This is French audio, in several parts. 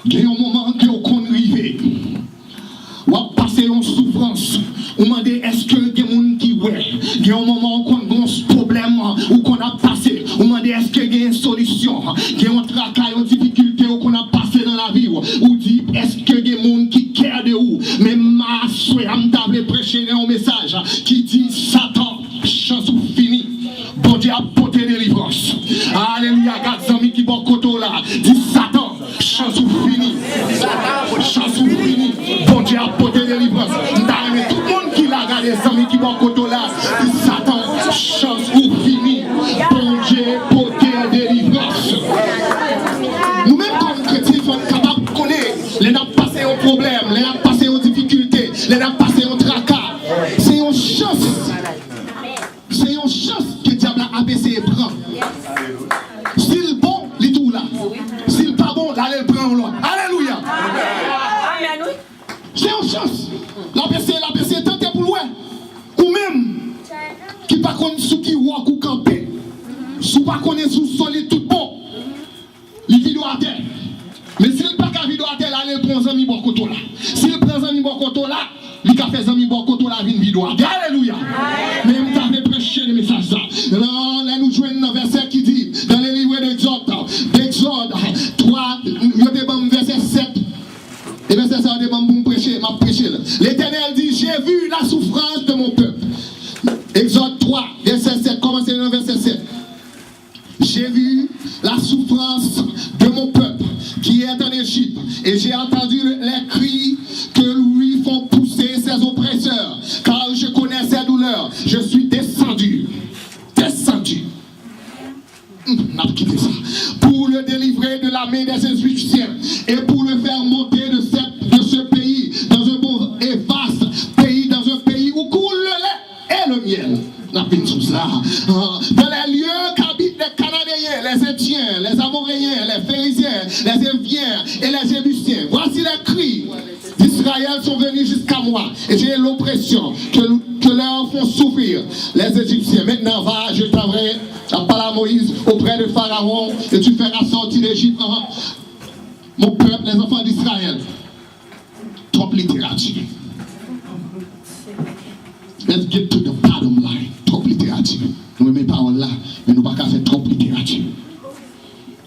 Il y a un moment que vous arrivez. Ou à passer en souffrance. Ou demander est-ce que il y a des gens qui ouais. Il y a un moment qu'on a un problème ou qu'on a passé. Ou demander est-ce qu'il y a une solution. Il y a un travail, une difficulté qu'on a passé dans la vie. Ou dit est-ce qu'il y a des gens qui cairent de vous. Mais ma souhait, je vais prêcher un message qui dit Satan, chance ou fini. Bon Dieu a porté délivrance. Alléluia, gars amis qui vont côté là. Dit Satan, chance ou fini. Chance ou fini. Bon Dieu a porté délivrance. Tout le monde qui l'a regardé, les amis qui vont côté là. Dit Satan, chance ou fini. Bon Dieu a porté délivrance. Nous-mêmes comme chrétiens, nous sommes capables de connaître. Les gens passé au problème, les gens passé aux difficultés, les gens passé au tracas. C'est une chance. C'est une chance que le diable a abaissé et prend. S'il est bon, il est tout là. S'il n'est pas bon, là, il prend l'autre. Alléluia. C'est une chance. L'ABC, tant pour loin. Ou même, qui ne connaît pas sous qui walk ou camper. Sous pas connaît sous solide tout bon. Il vit à terre. Mais s'il n'est pas qu'à vivre à terre, là, il prend un ami bon côté là. S'il prend un ami bon côté là, il a fait un ami bon côté là, il vit à terre. Alléluia. Mais il a prêché le message ça. Là, nous jouons un verset qui dit, dans le livre d'Exode 3, il y a des verset 7. Et verset 7, il y a des pour me prêcher, m'a prêché. L'Éternel dit, j'ai vu la souffrance de mon peuple. Exode 3, verset 7, commencez dans verset 7. J'ai vu la souffrance de mon peuple qui est en Égypte et j'ai entendu les cris que lui font pousser ses oppresseurs car je connais ses douleurs. Je suis descendu pour le délivrer de la main des Égyptiens et pour le faire monter de ce pays dans un beau et vaste pays, dans un pays où coule le lait et le miel. Dans les lieux qu'habitent les Cananéens, les Étiens, les Amoréens, les Phérésiens, les Éviens et les Jébusiens. Voici les cris d'Israël sont venus jusqu'à moi et j'ai l'oppression que leur font souffrir les Égyptiens. Maintenant va, je t'enverrai la parole à Moïse auprès de Pharaon et tu feras sortir d'Égypte mon peuple, les enfants d'Israël. Trop littérature. Let's get to the bottom line. Trop littérature. Nous ne mettons pas paroles là, mais nous ne pouvons pas faire trop littérature.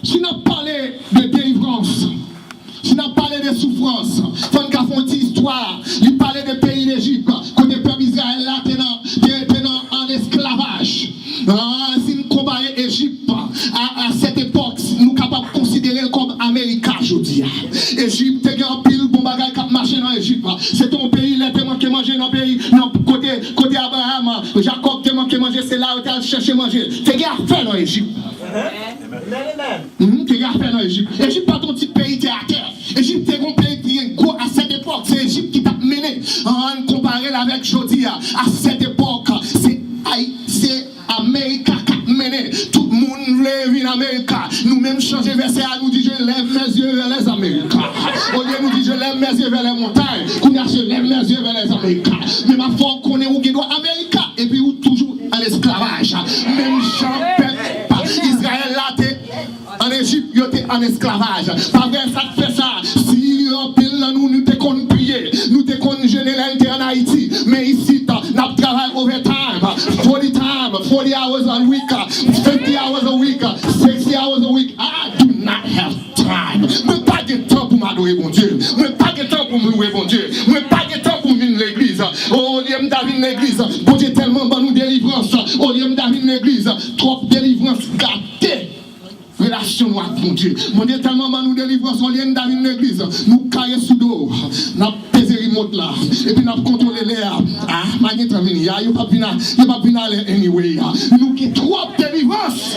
Si nous parlons de délivrance, si nous parlons de souffrance, il faut nous faire une histoire. Il parlait des pays d'Égypte, quand le peuple Israël là était en esclavage. Si nous comparons l'Égypte à cette époque, nous sommes capables de considérer comme Amérique aujourd'hui. L'Égypte est un pile bon bagage qui marché dans l'Égypte. C'est ton pays, il a tellement qui manger dans le pays, côté Abraham, Jacob tellement qui manger, c'est là où tu as cherché à manger. Tu as fait dans l'Égypte. Tu as fait dans l'Égypte. L'Égypte pas ton petit pays, tu es à terre. L'Égypte est un pays qui est gros à cette époque. C'est l'Égypte qui t'a mené. Comparé avec aujourd'hui, à cette époque, c'est Amérique qui a mené. Tout le monde lève en Amérique. Nous-mêmes changer verset à nous dit je lève mes yeux vers les Américains. Au lieu nous dit je lève mes yeux vers les montagnes. Qu'on a je lève mes yeux vers les Américains. Mais ma foi qu'on est où qui doit Amérique et puis où toujours en esclavage. Même Jean pas Israël là t'es en Égypte, il était en esclavage. Pas vrai ça fait ça. Si en pile là nous te qu'on prier, nous te qu'on jeûner là en Haïti, mais ici n'a travail overtime. 40 hours a week, 50 hours a week, 60 hours a week. I do not have time. Je n'ai pas de temps pour m'adorer mon Dieu. Je n'ai pas de temps pour me louer mon Dieu. Je n'ai pas de temps pour venir à l'église. Au lieu de venir à l'église, bon Dieu tellement bon nous délivrance. Au lieu de venir à l'église, trop délivrance gâtée. Relation avec mon Dieu. Mon Dieu tellement bon nous délivrance. Au lieu de venir à l'église, nous caillons sous dos. Nous pesons remote là. Et puis nous contrôlons l'air. Ah, je ne vais pas venir aller anyway. Nous avons trop délivrance.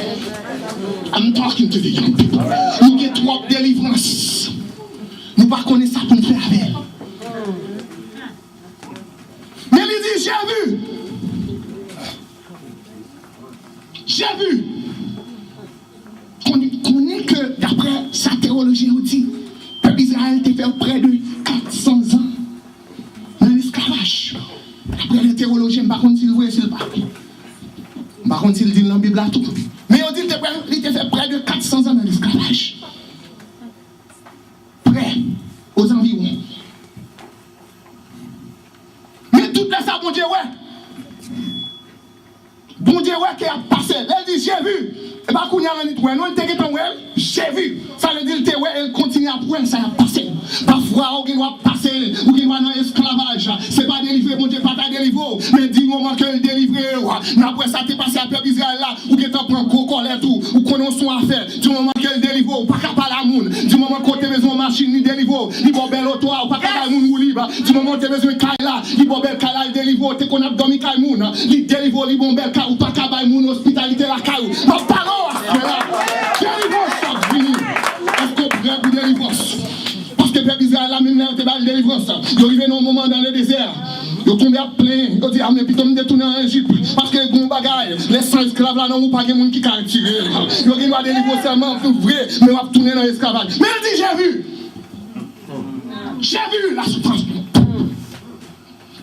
I'm talking to the young people. Nous avons trop délivrance. Nous ne connaissons pas ça pour nous faire avec. Mais il dit, j'ai vu. On est que d'après sa théologie, on dit, le peuple Israël a fait près de 400 ans dans l'esclavage. D'après les théologiens, je ne sais pas s'il voit s'il parle. Je ne sais pas s'il dit dans la Bible à tout. Mais on dit qu'il a fait près de 400 ans dans l'esclavage. Dieu, ouais. Bon Dieu, ouais, qui a passé. Elle dit, j'ai vu. Et bien, quand il y a un nid, non, j'ai vu. Ça veut dire que elle continue à prendre, ça a passé. Parfois, on doit passer, on doit dans l'esclavage. Ce n'est pas délivré, bon Dieu, pas ta délivré. Mais du moment qu'elle délivre, après ça, tu es passé à peuple Israël là, ou que tu prends gros colère tout, ou qu'on a son affaire. Du moment qu'elle délivre, pas qu'à parler à moun. Du moment que tu as besoin de machine, ni délivre, ni bon bel auto, ou pas qu'à parler à moun ou libre. Du moment que tu as besoin de kaila, ni bon bel kaila, il délivre, tu qu'on a dormi kaila moun. Il délivre, ni bon bel kaila, ou pas qu'à parler à moun, hospitalité la kaila. Ma parole, délivrance, ça fini. Est-ce que vous prêt pour délivrance? Parce que peuple Israël là même là te balle délivrance. Ils arrivent dans un moment dans le désert. Ils tombent à plein. Ils disent ah mais plutôt me détourner en Égypte parce que bon bagaille les 100 esclaves là non pas de monde qui a tiré. Ils arrivent à délivrer seulement vrai mais on va tourner dans l'esclavage. Mais elle dit j'ai vu la souffrance.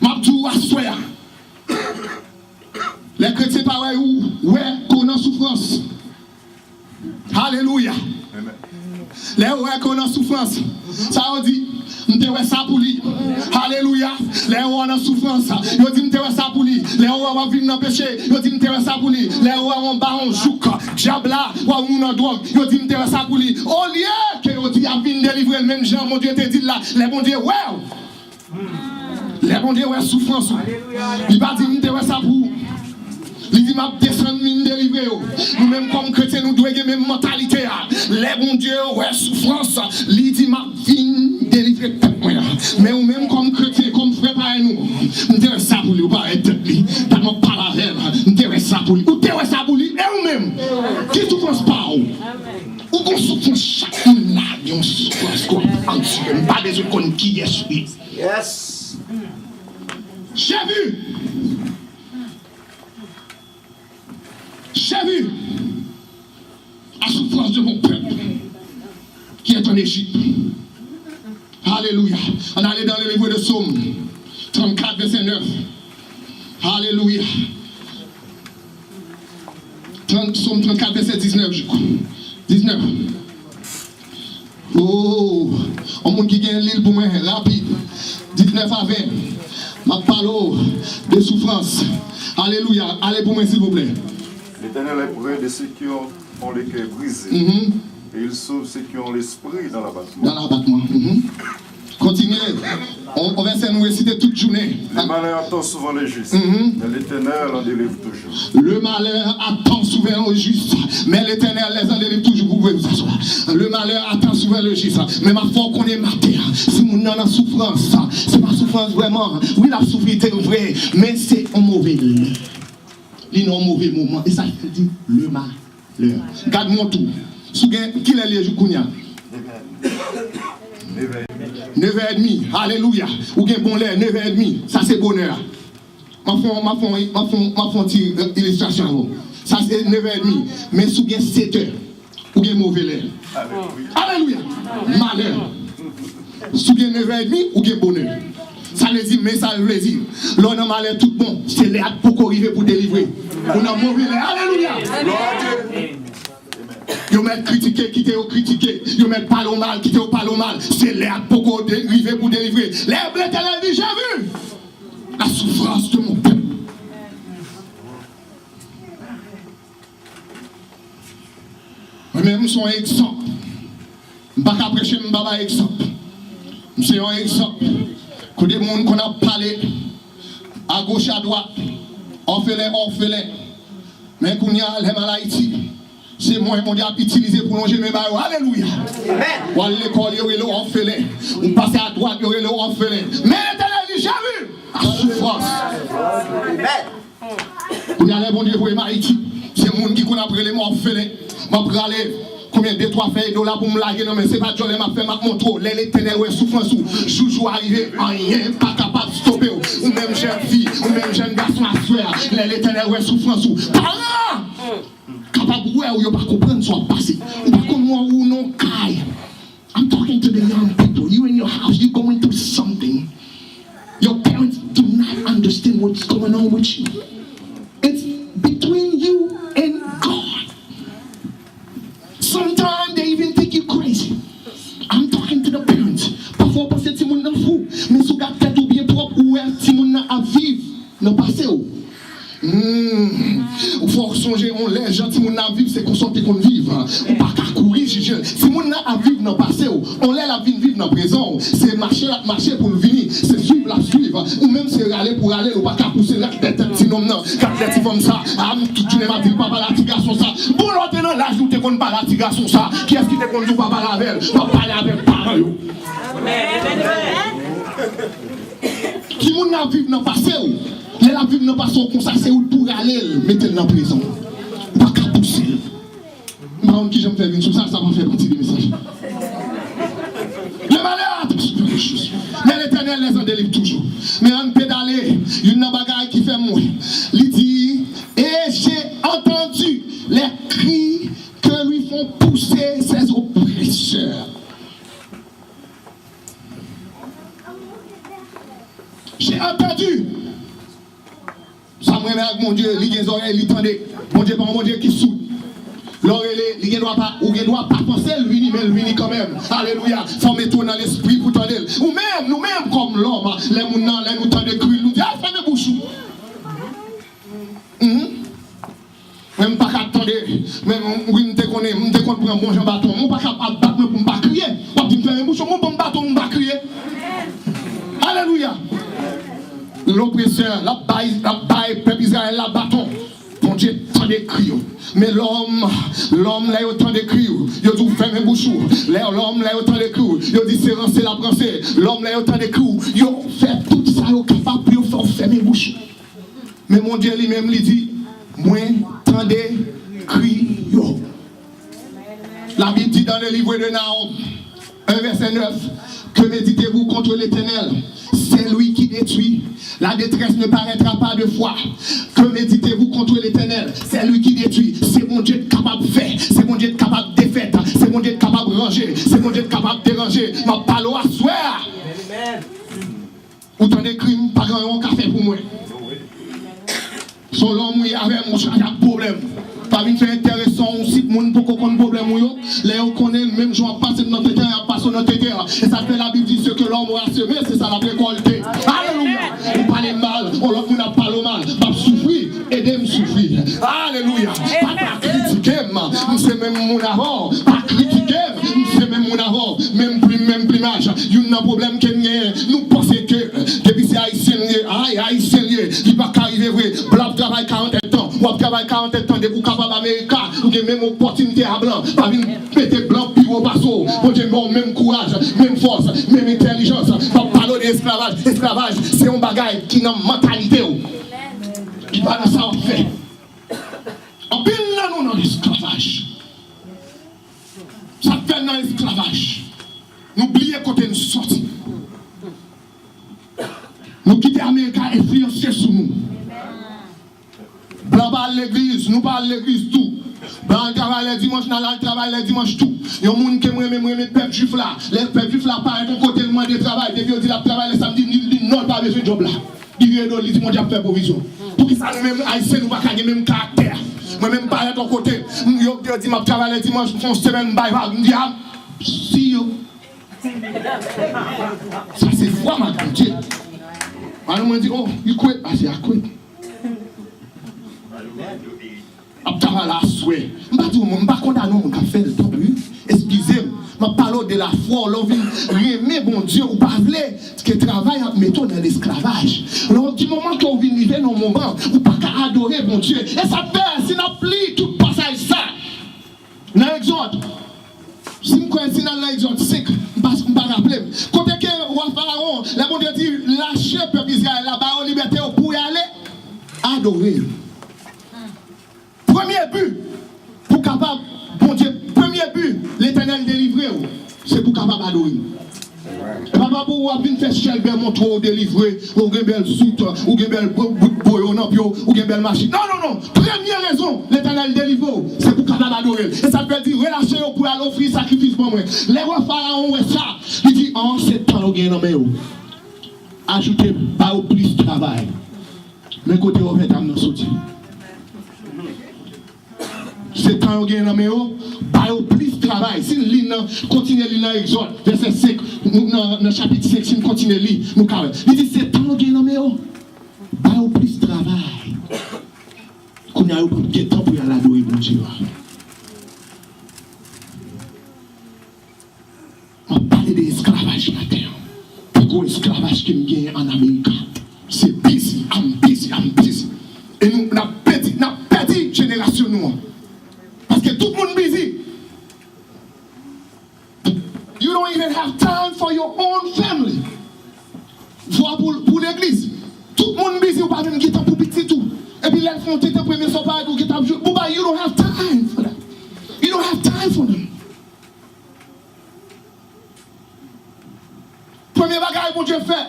M'a tout assoya. Les chrétiens pareil où ouais qu'on a souffrance. Alléluia. Les ouais qu'on a souffrance. Ça on dit, m'te ouais ça pour lui. Alléluia. Les ouais on a souffrance. Yo dit m'te ouais ça pour lui. Les ouais on vient dans péché. Yo dit m'te ouais ça pour lui. Les ouais on baron jouk, diabla, ou moun en drogue. Yo dit m'te ouais ça pour lui. Au lieu que yo dit a vinn délivrer le même Jean, mon Dieu te dit là, les bon Dieu ouais. Les bon Dieu ouais souffrance. Il va dire m'te ouais ça pour. Il dit, m'a descendre, mine délivré. Nous-mêmes, comme chrétiens, nous devons avoir la même mentalité. Les bons dieux, ouais, souffrance. Il dit, m'a vine délivré. Mais nous-mêmes, comme chrétiens, comme frère par nous, nous devons ça pour lui, ou pas être lui. Dans nos parallèles, nous devons ça pour lui. Ou devons ça pour lui, et nous-mêmes, qui souffrance par où? Ou qu'on souffrance chaque là, on souffrance qu'on en Dieu. Pas besoin qu'on qui est celui. Yes. J'ai vu. J'ai vu la souffrance de mon peuple qui est en Égypte. Alléluia. On allait dans le livre de Psaume 34, verset 9. Alléluia. Psaume 34, verset 19, je crois. 19. Oh, on monde qui gagne l'île pour moi, rapide. 19 à 20. Ma parole de souffrance. Alléluia. Allez pour moi, s'il vous plaît. L'Éternel est près de ceux qui ont les cœurs brisés. Et il sauve ceux qui ont l'esprit dans l'abattement. Dans l'abattement. Continuez. On va essayer de nous réciter toute journée. Le malheur attend souvent les justes, mais l'Éternel en délivre toujours. Le malheur attend souvent le juste, mais l'Éternel les en délivre toujours. Vous pouvez vous asseoir. Le malheur attend souvent le juste, mais ma foi qu'on est maté. Si nous n'en avons souffrance, c'est pas souffrance vraiment. Oui, la souffrance est vraie, mais c'est un mauvais. Il y a un mauvais moment. Et ça fait dire le malheur. Garde mon tour. Qui est le jour 9h30. Alléluia. Ou bien bon l'air, 9h30. Ça c'est bonheur. Ma font illustration. Ça c'est 9h30. Mais sous bien 7h. Ou bien mauvais l'air. Alléluia. Malheur. Sous bien 9h30 ou bien bonheur. Ça le dit, mais ça le dit. L'on a malheur tout bon. C'est l'air pour arriver pour délivrer. On a mauvais l'air. Alléluia. Ils mettent critiquer, quitter ou critiquer. Ils mettent pas au mal, quitter ou pas au mal. C'est l'air pour arriver pour délivrer. L'air bleu, t'as dit, j'ai vu la souffrance de mon peuple. Moi-même, je suis un exemple. Je ne vais pas prêcher, je ne vais pas exemple. Je suis un exemple. Que des gens qu'on a parlé à gauche, à droite, orphelin. Mais qu'on y a les maladies. C'est moi qui a utilisé pour longer mes maillots. Alléluia. Ou à l'école, il y aurait l'orphelin. Ou passer à droite, il y aurait l'orphelin. Mais l'Éternel dit, j'ai vu la souffrance. Vous y allez, bon Dieu, pour les Haïti. C'est le monde qui connaît après les orphelins. Je vais prendre combien de 2-3 feuilles $, pour me larguer. Non, mais c'est pas John, je vais faire ma montre. L'Éternel, ouais, souffrance. Joujou arrivé, rien, pas capable de stopper. Ou même jeune fille, ou même jeune garçon à faire. L'Éternel, ouais, souffrance. Parents! Capable de voir ou pas comprendre soit passé. Ou pas comme moi ou non caille. I'm talking to the young people. You in your house, you going through something. Your parents do not understand what's going on with you. It's between you and God. Sometimes they even think you crazy. I'm talking to the parents. Parfois parce que si mon nan fou, mais sous garde tête ou bien propre ou si mon nan à vivre dans monde a vivre dans le passé, on l'a la vie vivre dans le présent. C'est marcher pour le venir, c'est suivre la suivre. Ou même c'est aller pour aller, ou pas qu'à pousser là, des petits noms, quand des petits comme ça, tu n'es pas dit papa la garçon ça. Bon, l'autre dans l'âge où tu ne pas la garçon ça. Qui est-ce qui te conduit papa la veille? Pas parler avec parents. Qui monde a vivre dans le passé, la vie dans le passé, comme ça, c'est pour aller, mettre dans la prison. Pas qu'à pousser. Par qui j'aime faire une chose, ça va faire partie du message. Le malheur, mais l'Éternel les en délivre toujours. Mais on peut aller, il y a une bagaille qui fait moi. Il dit, et j'ai entendu les cris que lui font pousser ses oppresseurs. J'ai entendu. Ça me remet mon Dieu, il y a des oreilles, il tendait. Mon Dieu, pas mon Dieu qui soude. L'oreille, il ne doit pas penser, lui, mais lui quand même. Alléluia. Faut mettre dans l'esprit pour tendre. Ou même, nous-mêmes, comme l'homme, les mounans, les nous tendent de cru, nous disons, ah, fais mes bouchons. Même pas qu'attendre, même oui, me déconne pour un bon Jean bâton. Moi, pas qu'à battre pour ne pas crier. Moi, je me fais un bouchon, moi, bon bâton, je ne pas crier. Alléluia. L'oppresseur, la baille, peuple Israël, la bâton. Mon Dieu, tant de cris. Mais l'homme, là, il y a autant de cris. Il dit, fermez bouchou. L'homme, là, il y a autant de cris. Il dit, c'est la pensée. L'homme, là, il y a autant de cris. Il fait tout ça, il est capable de faire fermer bouchou. Mais mon Dieu lui-même, il dit, moi, tant de cris. La Bible dit dans le livre de Nahum, 1 verset 9, que méditez-vous contre l'Éternel? C'est lui qui détruit. La détresse ne paraîtra pas de foi. Que méditez-vous contre l'Éternel? C'est lui qui détruit. C'est mon Dieu capable de faire. C'est mon Dieu capable de défaire. C'est mon Dieu capable de ranger. C'est mon Dieu capable de déranger. Ma parole à soir. Autant de crimes, pas grand café pour moi. Son l'homme, il y avait mon chat, il y a un problème. Pas une fait intéressant aussi pour nous pour qu'on ait un problème. Là, on connaît le même jour à passer de notre terre, à passer de notre terre. Et ça fait la Bible dit ce que l'homme aura semé, c'est ça la récolté. Alléluia. On parle mal, on leur n'a pas le mal. Pas souffrir, aider me souffrir. Alléluia. Pas critiquer, c'est même mon avant. Pas critiquer, c'est même mon avant. Même plumage. Il y a un problème que nous pensons que depuis c'est haïtien, il va pas arriver vrai. Blanc travaille 40 ans, ou travaille 40 ans, de vous capable d'Amérique, ou de même opportunité à blanc, pas venir péter blanc, puis au bateau, pour dire même courage, même force, même intelligence, pas parler d'esclavage. Esclavage, c'est un bagage qui n'a mentalité, qui va dans ça en fait. En bien là, nous dans l'esclavage. Ça fait dans l'esclavage. N'oubliez côté nous sorti. Nous quitter l'Amérique influencer sur nous. Blanc parle l'église, nous parle l'église tout. Blanc travaille le dimanche, nous travaille le dimanche tout. Il y a des gens qui aiment les peuples juifs là. Les peuples juifs là, par ton côté, le moins de travail. Depuis on dit la travail le samedi, il dit non, pas besoin de job là. Il vient de lui, mon Dieu, faire provision. Pour que ça nous-mêmes, haïtiens, nous ne pas gagner le même caractère. Moi-même, par ton côté, je dis, je travaille le dimanche, je fais une semaine, je dis, ah, si yo. Ça, c'est foi, ma Dieu. Alors, on dit, oh, il quitte, ah, c'est à quitte. Après la souhait, je ne suis pas condamné à faire le temps. Excusez-moi, je parle de la foi, mais bon Dieu, vous parlez que le travail mettons dans l'esclavage. Alors, du moment que vous vivez dans un moment, vous ne pouvez pas adorer bon Dieu. Et ça fait, si on plie tout passage ça, dans l'exode, si je connais dans l'exode 5, je ne peux pas rappeler. Quand que le roi Pharaon, le bon Dieu dit, lâchez le peuple d'Israël là-bas en liberté pour y aller, adorer. Premier but, pour capable, bon Dieu, premier but, l'Éternel délivrer, c'est pour capable adorer. Et pas pour vous faire chelbe mon trop délivrer, ou une belle soute, ou une belle boyon, ou une belle machine. Non. Première raison, l'Éternel délivre, c'est pour capable adorer. Et ça veut dire relâcher pour aller offrir sacrifice pour moi. Les rois pharaons, ouais ça, il dit, en ce temps, vous avez ajoutez pas au plus de travail. Mais côté, vous avez amené sortir. C'est temps où il y a plus de travail. Si nous continuons à lire l'Exode, verset 5, dans le chapitre 5, si nous continuons à lire, nous carré. Il dit c'est temps où il y a plus de travail. Qu'on a eu plus de temps pour aller adorer mon Dieu. esclavage matin. Plus gros esclavage qui me gagne en Amérique. C'est busy, I'm busy, I'm busy. Et nous, on a perdu génération nous. Parce que tout le monde busy. You don't even have time for your own family. Voilà pour l'église. Tout le monde busy, ou pas même qui temps pour petit tout. Et puis là, ils font tes premiers sopas, ou qui t'ont joué. You don't have time for that. You don't have time for them. Premier bagage, mon Dieu fait.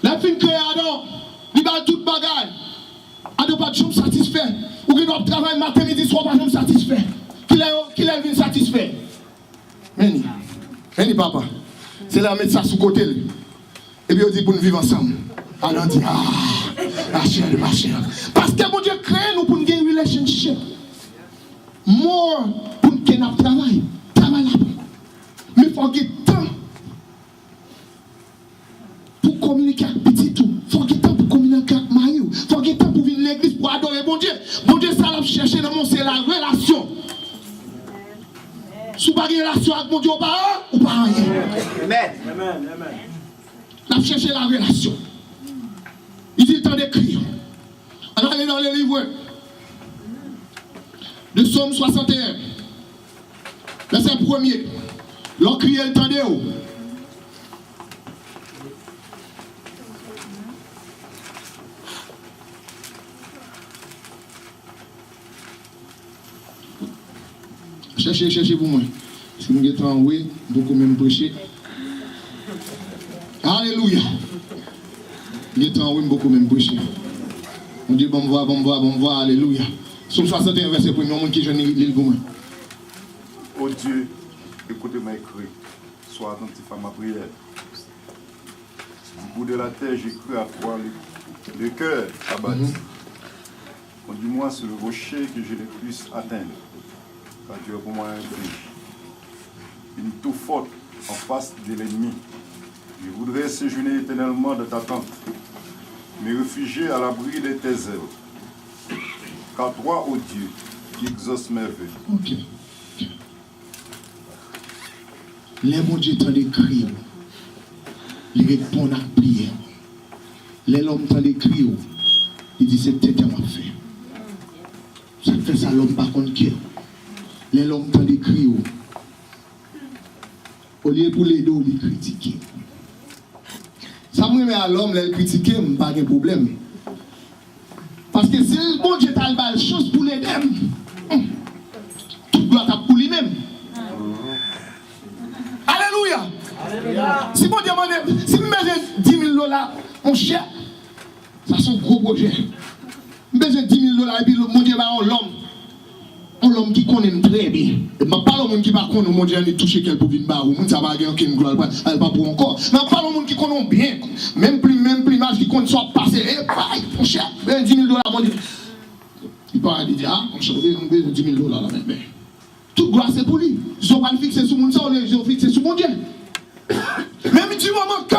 La fin créée Adam, il va tout bagage. Adam pas de chambre satisfait. Ou qu'il doit travailler matin, midi, soir, pas de satisfait. Qu'il est venu satisfait. Meni papa. C'est là mettre ça sous côté. Et puis on dit pour nous vivre ensemble. Alors on dit, ma chère. Parce que mon Dieu crée nous pour nous gagner une relationship. More pour nous gagner un travail. Travail là-bas. Mais il faut gagner temps pour communiquer avec petit tout. Il faut gagner temps pour communiquer avec Mario. Il faut gagner temps pour venir à l'église pour adorer mon Dieu. Mon Dieu, ça l'a cherché dans mon c'est la relation. Si vous n'avez pas de relation avec mon Dieu, ou pas rien. Amen. On a cherché la relation. Il dit le temps d'écrire. On va aller dans le livre de Psaume 61. Verset 1er. L'on crie le temps de haut. Cherchez pour moi. Si vous êtes en oui, beaucoup même prêcher. Alléluia. Vous êtes en oui, beaucoup même prêcher. On dit bon voir, alléluia. Psaume 61, verset 1er, mon qui jeune l'île pour moi. Oh Dieu, écoutez ma écrit, sois attentif à ma prière. Du bout de la terre, j'ai cru à toi, le cœur abattu. Conduis-moi sur le rocher que je ne puisse atteindre. Car tu es pour moi un bridge, une tour forte en face de l'ennemi. Je voudrais séjourner éternellement dans ta tente, me réfugier à l'abri de tes ailes. Car toi, ô Dieu, qui exauces mes vœux. Ok. Les mon Dieu t'en écrit, il répond à la prière. Les l'homme t'en écrit, il dit c'est peut-être à ma fait. Ça fait ça l'homme par contre qui les l'homme t'en écrit, au lieu pour les deux, il critiquer. Ça me met à l'homme, il critiquer, il n'y a pas de problème. Parce que si le bon Dieu t'a le chose pour les deux, tout doit être pour lui-même. Alléluia. Si bon Dieu m'a dit, si je me 10 000 $, mon cher, ça c'est un gros projet. Je besoin de 10 000 $ et puis mon Dieu va l'homme. L'homme qui connaît très bien. Je ne parle pas de monde qui va connaître mon Dieu, il touche quelqu'un pour venir bas, ou ça va gagner une gloire, elle va pour encore. Mais je parle de monde qui connaît bien. Même plus mal qui connaît soit passé. Mon cher, 10 000 $, mon Dieu. Il parle, il dit, mon cher, on veut 10 000 $. Mais toute gloire c'est pour lui. Ils ne sont pas fixés sur mon Dieu, ils sont fixés sur mon Dieu. Même du moment que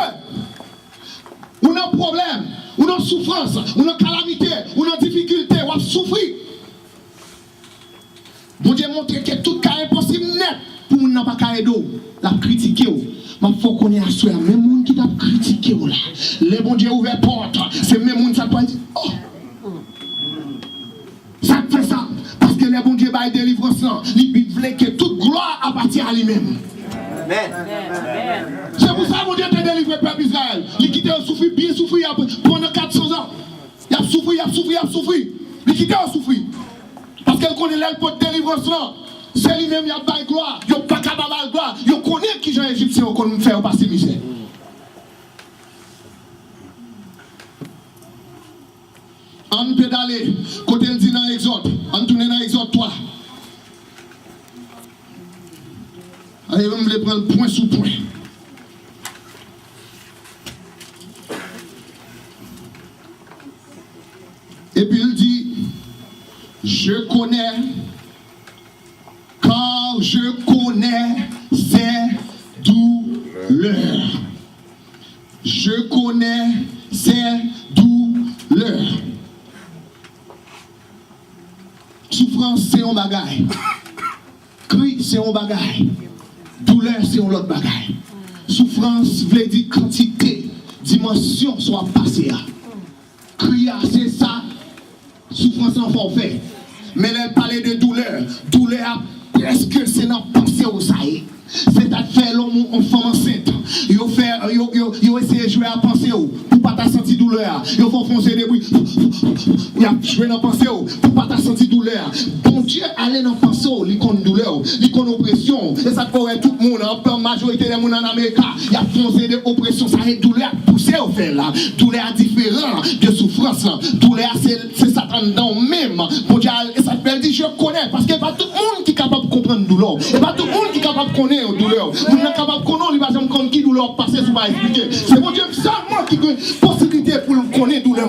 on a un problème, on a une souffrance, on a une calamité, on a une difficulté, on a souffrir. Bon Dieu montre que tout cas impossible net pour nous n'a pas qu'à aider, la critiquer. Mais il faut qu'on ait assuré, même monde qui t'a critiqué là. Les bon Dieu ouvert porte, c'est même monde qui t'a dit, oh, ça fait ça. Parce que les bon Dieu va délivrance là, il veut que toute gloire appartient à lui-même. Amen. C'est pour ça que mon Dieu t'a délivré le peuple Israël. Il quittait au souffrir, bien souffrir pendant 400 ans. Il a souffert. Il quittait au souffrir. Parce qu'elle connaît l'aile pour délivrance là. C'est lui-même qui a pas de gloire. Il n'y a pas capable de gloire. Il connaît qui les Égyptiens qu'on fait passer misère. On peut aller, côté le dit dans l'Exode, on tourne dans l'Exode 3. Allez, on va prendre point sous point. Et puis il dit, je connais, car je connais ses douleurs. Je connais ses douleurs. Souffrance, c'est un bagage. Cri, c'est un bagage. Douleur, c'est un autre bagage. Souffrance, veut dire quantité, dimension soit passée. Crier, c'est ça. Souffrance en forfait. Mais elle parlait de douleur. Douleur, presque c'est dans pensée au saïd. C'est à faire l'homme en femme enceinte. Ils essayé de jouer à penser pour pas ta sentir douleur. Ils font foncer des bruits. Ils ont joué dans penser pour pas ta sentir douleur. Bon Dieu, allez dans penser, ils connaissent douleur, ils connaissent oppression. Et ça pourrait tout le monde, la majorité des gens en Amérique, ils ont foncé de oppression. Ça est douleur poussée au fait là. Douleur différent de souffrance là. Douleur, c'est Satan dans même. Bon Dieu, et ça fait dire je connais parce que pas tout le monde qui est capable de comprendre douleur. Et pas tout le monde qui est capable de connaître douleur. Vous n'êtes capable de connaître, il va jamais connaître qui douleur passer, vous va expliquer. C'est mon Dieu seulement qui a une possibilité pour connaître douleur.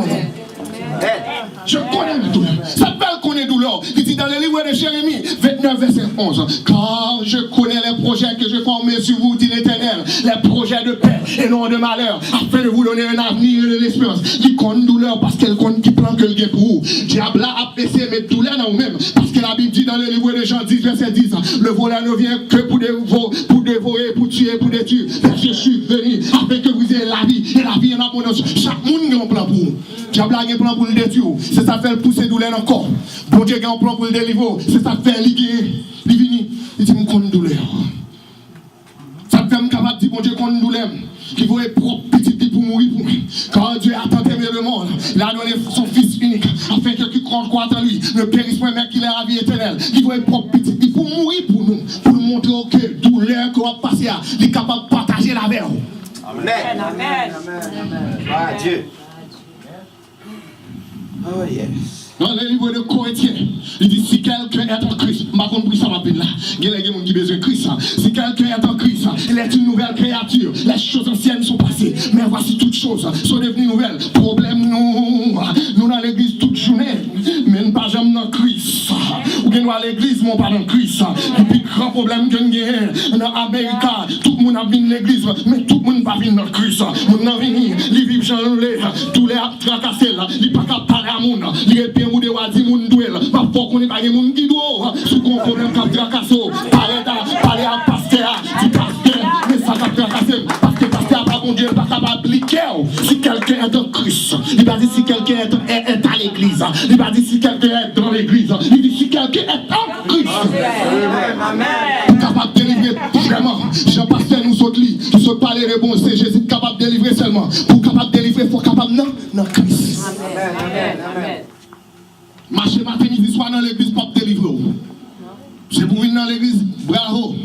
Je connais la douleur. Ça s'appelle connaître douleur. Il dit dans le livre de Jérémie 29, verset 11. Car je connais les projets que je formais sur vous, dit l'Éternel. Les projets de paix et non de malheur, afin de vous donner un avenir et de l'espérance. Il connaît douleur parce qu'elle connaît qui plan que le gain pour vous. Diable a essayé de mettre douleur dans vous-même. Parce que la Bible dit dans le livre de Jean 10, verset 10. Le voleur ne vient que pour dévorer, pour tuer, pour détruire. Mais je suis venu afin que vous ayez la vie et la vie en abondance. Chaque monde a un plan pour vous. Diable a un plan pour le détruire. C'est ça fait pousser douleur encore. Bon Dieu a un plan pour le délivrer. C'est ça fait liguer. Il vient. Il dit, je connais douleur. Ça fait me capable de dire, bon Dieu connaît douleur. Qui voulait propre petit pour mourir pour moi. Car Dieu a tant aimé le monde. Il a donné son fils unique. Afin que qui croit en lui ne périsse pas, mais qu'il ait la vie éternelle. Il voulait propre petit pour mourir pour nous. Pour nous montrer que douleur qu'on va passer, il est capable de partager la verre. Amen. Amen. Amen. Ah, Dieu. Oh yes. Dans le livre de Corinthiens, il dit si quelqu'un est en Christ, je ne sais pas si ça m'appelle là, il y a des gens qui ont besoin de Christ. Si quelqu'un est en Christ, il est une nouvelle créature. Les choses anciennes sont passées, mais voici toutes choses sont devenues nouvelles. Problème, nous dans l'église toute journée, mais nous pas jamais dans Christ. Ou bien nous à l'église, mais pas dans Christ. Et puis, grand problème que nous avons dans l'Amérique, tout le monde a venu à l'église, mais tout le monde pas venu dans Christ. Nous avons venu, ils vivent dans le tous les tracassés, ils ne peuvent pas parler à monde, ils ou de wadi moun douel, ma faut qu'on est pas des moun qui doit, sous qu'on problème cap tracasso, parler à pasteur, dit pasteur, mais ça cap tracassé, parce que pasteur pas bon Dieu, pas capable d'appliquer. Si quelqu'un est en Christ, il va dire si quelqu'un est à l'église, il va dire si quelqu'un est dans l'église, il dit si quelqu'un est en Christ. Amen. Capable de délivrer vraiment, Jean-Pasteur nous saute lui, qui saute parler de bon, c'est Jésus capable de délivrer seulement. Pour capable de délivrer, il faut capable non Christ. Amen. Amen. Amen. Marcher matin, midi, soir dans l'église, pas de délivrer. C'est pour venir dans l'église, bravo.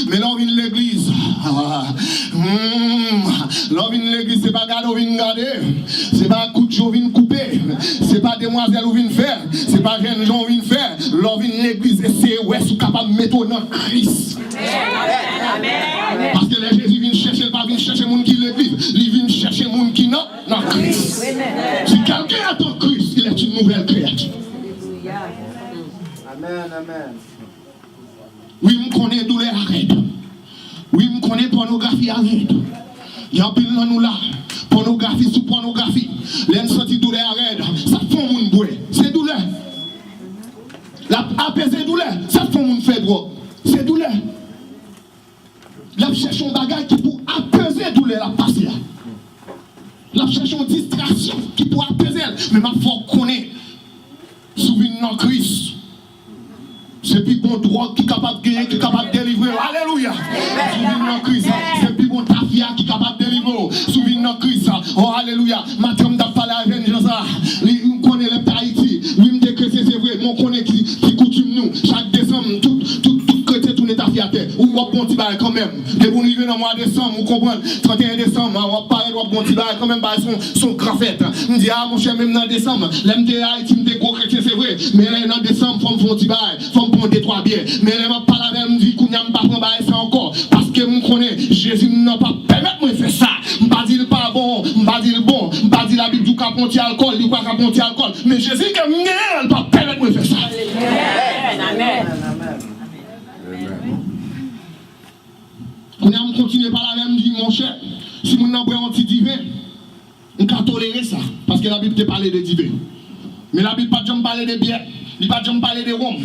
Mais là, on vient de l'église. Là, on vient de l'église, c'est pas garder, on vient garder. C'est pas coup de jour, on vient couper. C'est pas demoiselle, on vient faire. C'est pas jeune gens, on vient faire. Là, on vient de l'église, et c'est ouais, c'est capable de mettre dans Christ. Amen. Parce que les Jésus vient chercher, il va venir chercher les gens qui l'église. Il vient chercher les gens qui n'ont dans Christ. Si quelqu'un est en Christ, il est une nouvelle créature. Amen, amen. Oui, je connais douleur arrête. Oui, je connais pornographie arrête. Il y a un peu de nous là. Pornographie sous pornographie. Les sorties douleur arrête. Ça fait mon boue. C'est douleur. La apaiser douleur. Ça fait mon fait droit. C'est douleur. La cherche un bagage qui pour apaiser douleur la passer. La cherche une distraction qui pour apaiser. Mais ma foi connaît. Souvenir dans Christ. C'est plus bon droit qui est capable de gagner, qui est capable de délivrer. Alléluia. Souvenir dans Christ. C'est plus bon tafia qui est capable de délivrer. Souvenir dans Christ. Oh, alléluia. Maintenant, je parle à la jeune gens. On connaît les Tahiti. Oui, je dis que c'est vrai. On connaît qui coutume nous. Chaque décembre, tout chrétien tourne ta fiaté. Ou on va bon petit bail quand même. Et vous arrivez dans le mois de décembre, vous comprenez. 31 décembre, on va parler de bon petit bail quand même. Son grand fête. Je dis, ah mon cher, même dans décembre, l'aime de Haïti, je gros chrétien, c'est vrai. Mais là, dans décembre, il faut un petit bail. Faut prendre 2-3 bières. Mais là, je parle avec elle, je dis, qu'on n'a pas prendre bail ça encore. Parce que je connais, Jésus n'a pas permis de faire ça. Je ne pas dire pas bon, je ne pas dire bon, je ne pas dire la Bible du caponti alcool, du caponti alcool. Mais Jésus, il n'a pas permis de faire ça. Amen. On a continué par la même dit, mon cher, si mon nom est anti-divin, on peut tolérer ça. Parce que la Bible te parle de divin. Mais la Bible ne parle pas de bière, il ne parle pas de rhum.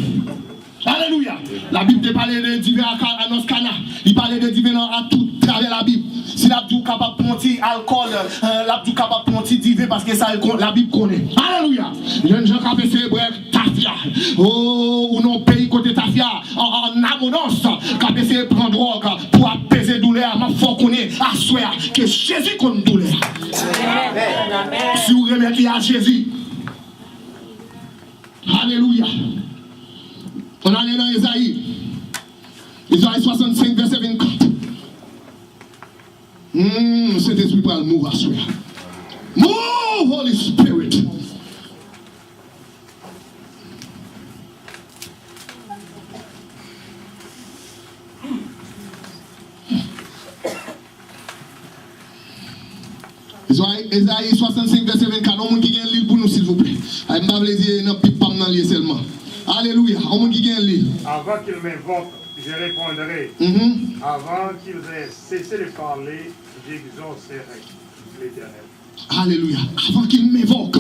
Alléluia. La Bible te parle de divers à nos canards. Il parle de divers à tout travers la Bible. Si la Bible est capable de monter alcool, la Bible est capable de monter divers parce que ça, la Bible connaît. Alléluia. Jeune gens qui ont célébré Tafia. Oh, ou non, pays côté Tafia, en abondance, qui ont essayé de prendre drogue pour apaiser douleur. Mais il faut qu'on ait à souhait que Jésus compte douleur. Si vous remettez à Jésus. Alléluia. On allait dans Isaïe 65, verset 24. Cet esprit pour le move à soi. Move, Holy Spirit. Isaïe 65, verset 24. On qui gagne l'île pour nous, s'il vous plaît. Je ne vais pas dire non, puis pas dans l'île seulement. Alléluia. On qui gagne l'île. Avant qu'il m'invoque, je répondrai. Avant qu'ils aient cessé de parler, j'exaucerai l'Éternel. Alléluia. Avant qu'il m'évoque,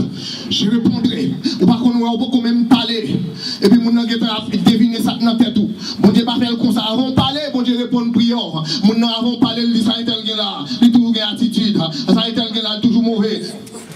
je répondrai. Ou pas qu'on va beaucoup même parler. Et puis mon Dieu a deviné ça dans tête tout. Mon Dieu pas faire comme ça. Avant de parler, bon Dieu répond prière. Mon Dieu avant de parler, il dit ça est tel que là. Il toujours une attitude. Ça est tel que là, toujours mauvais.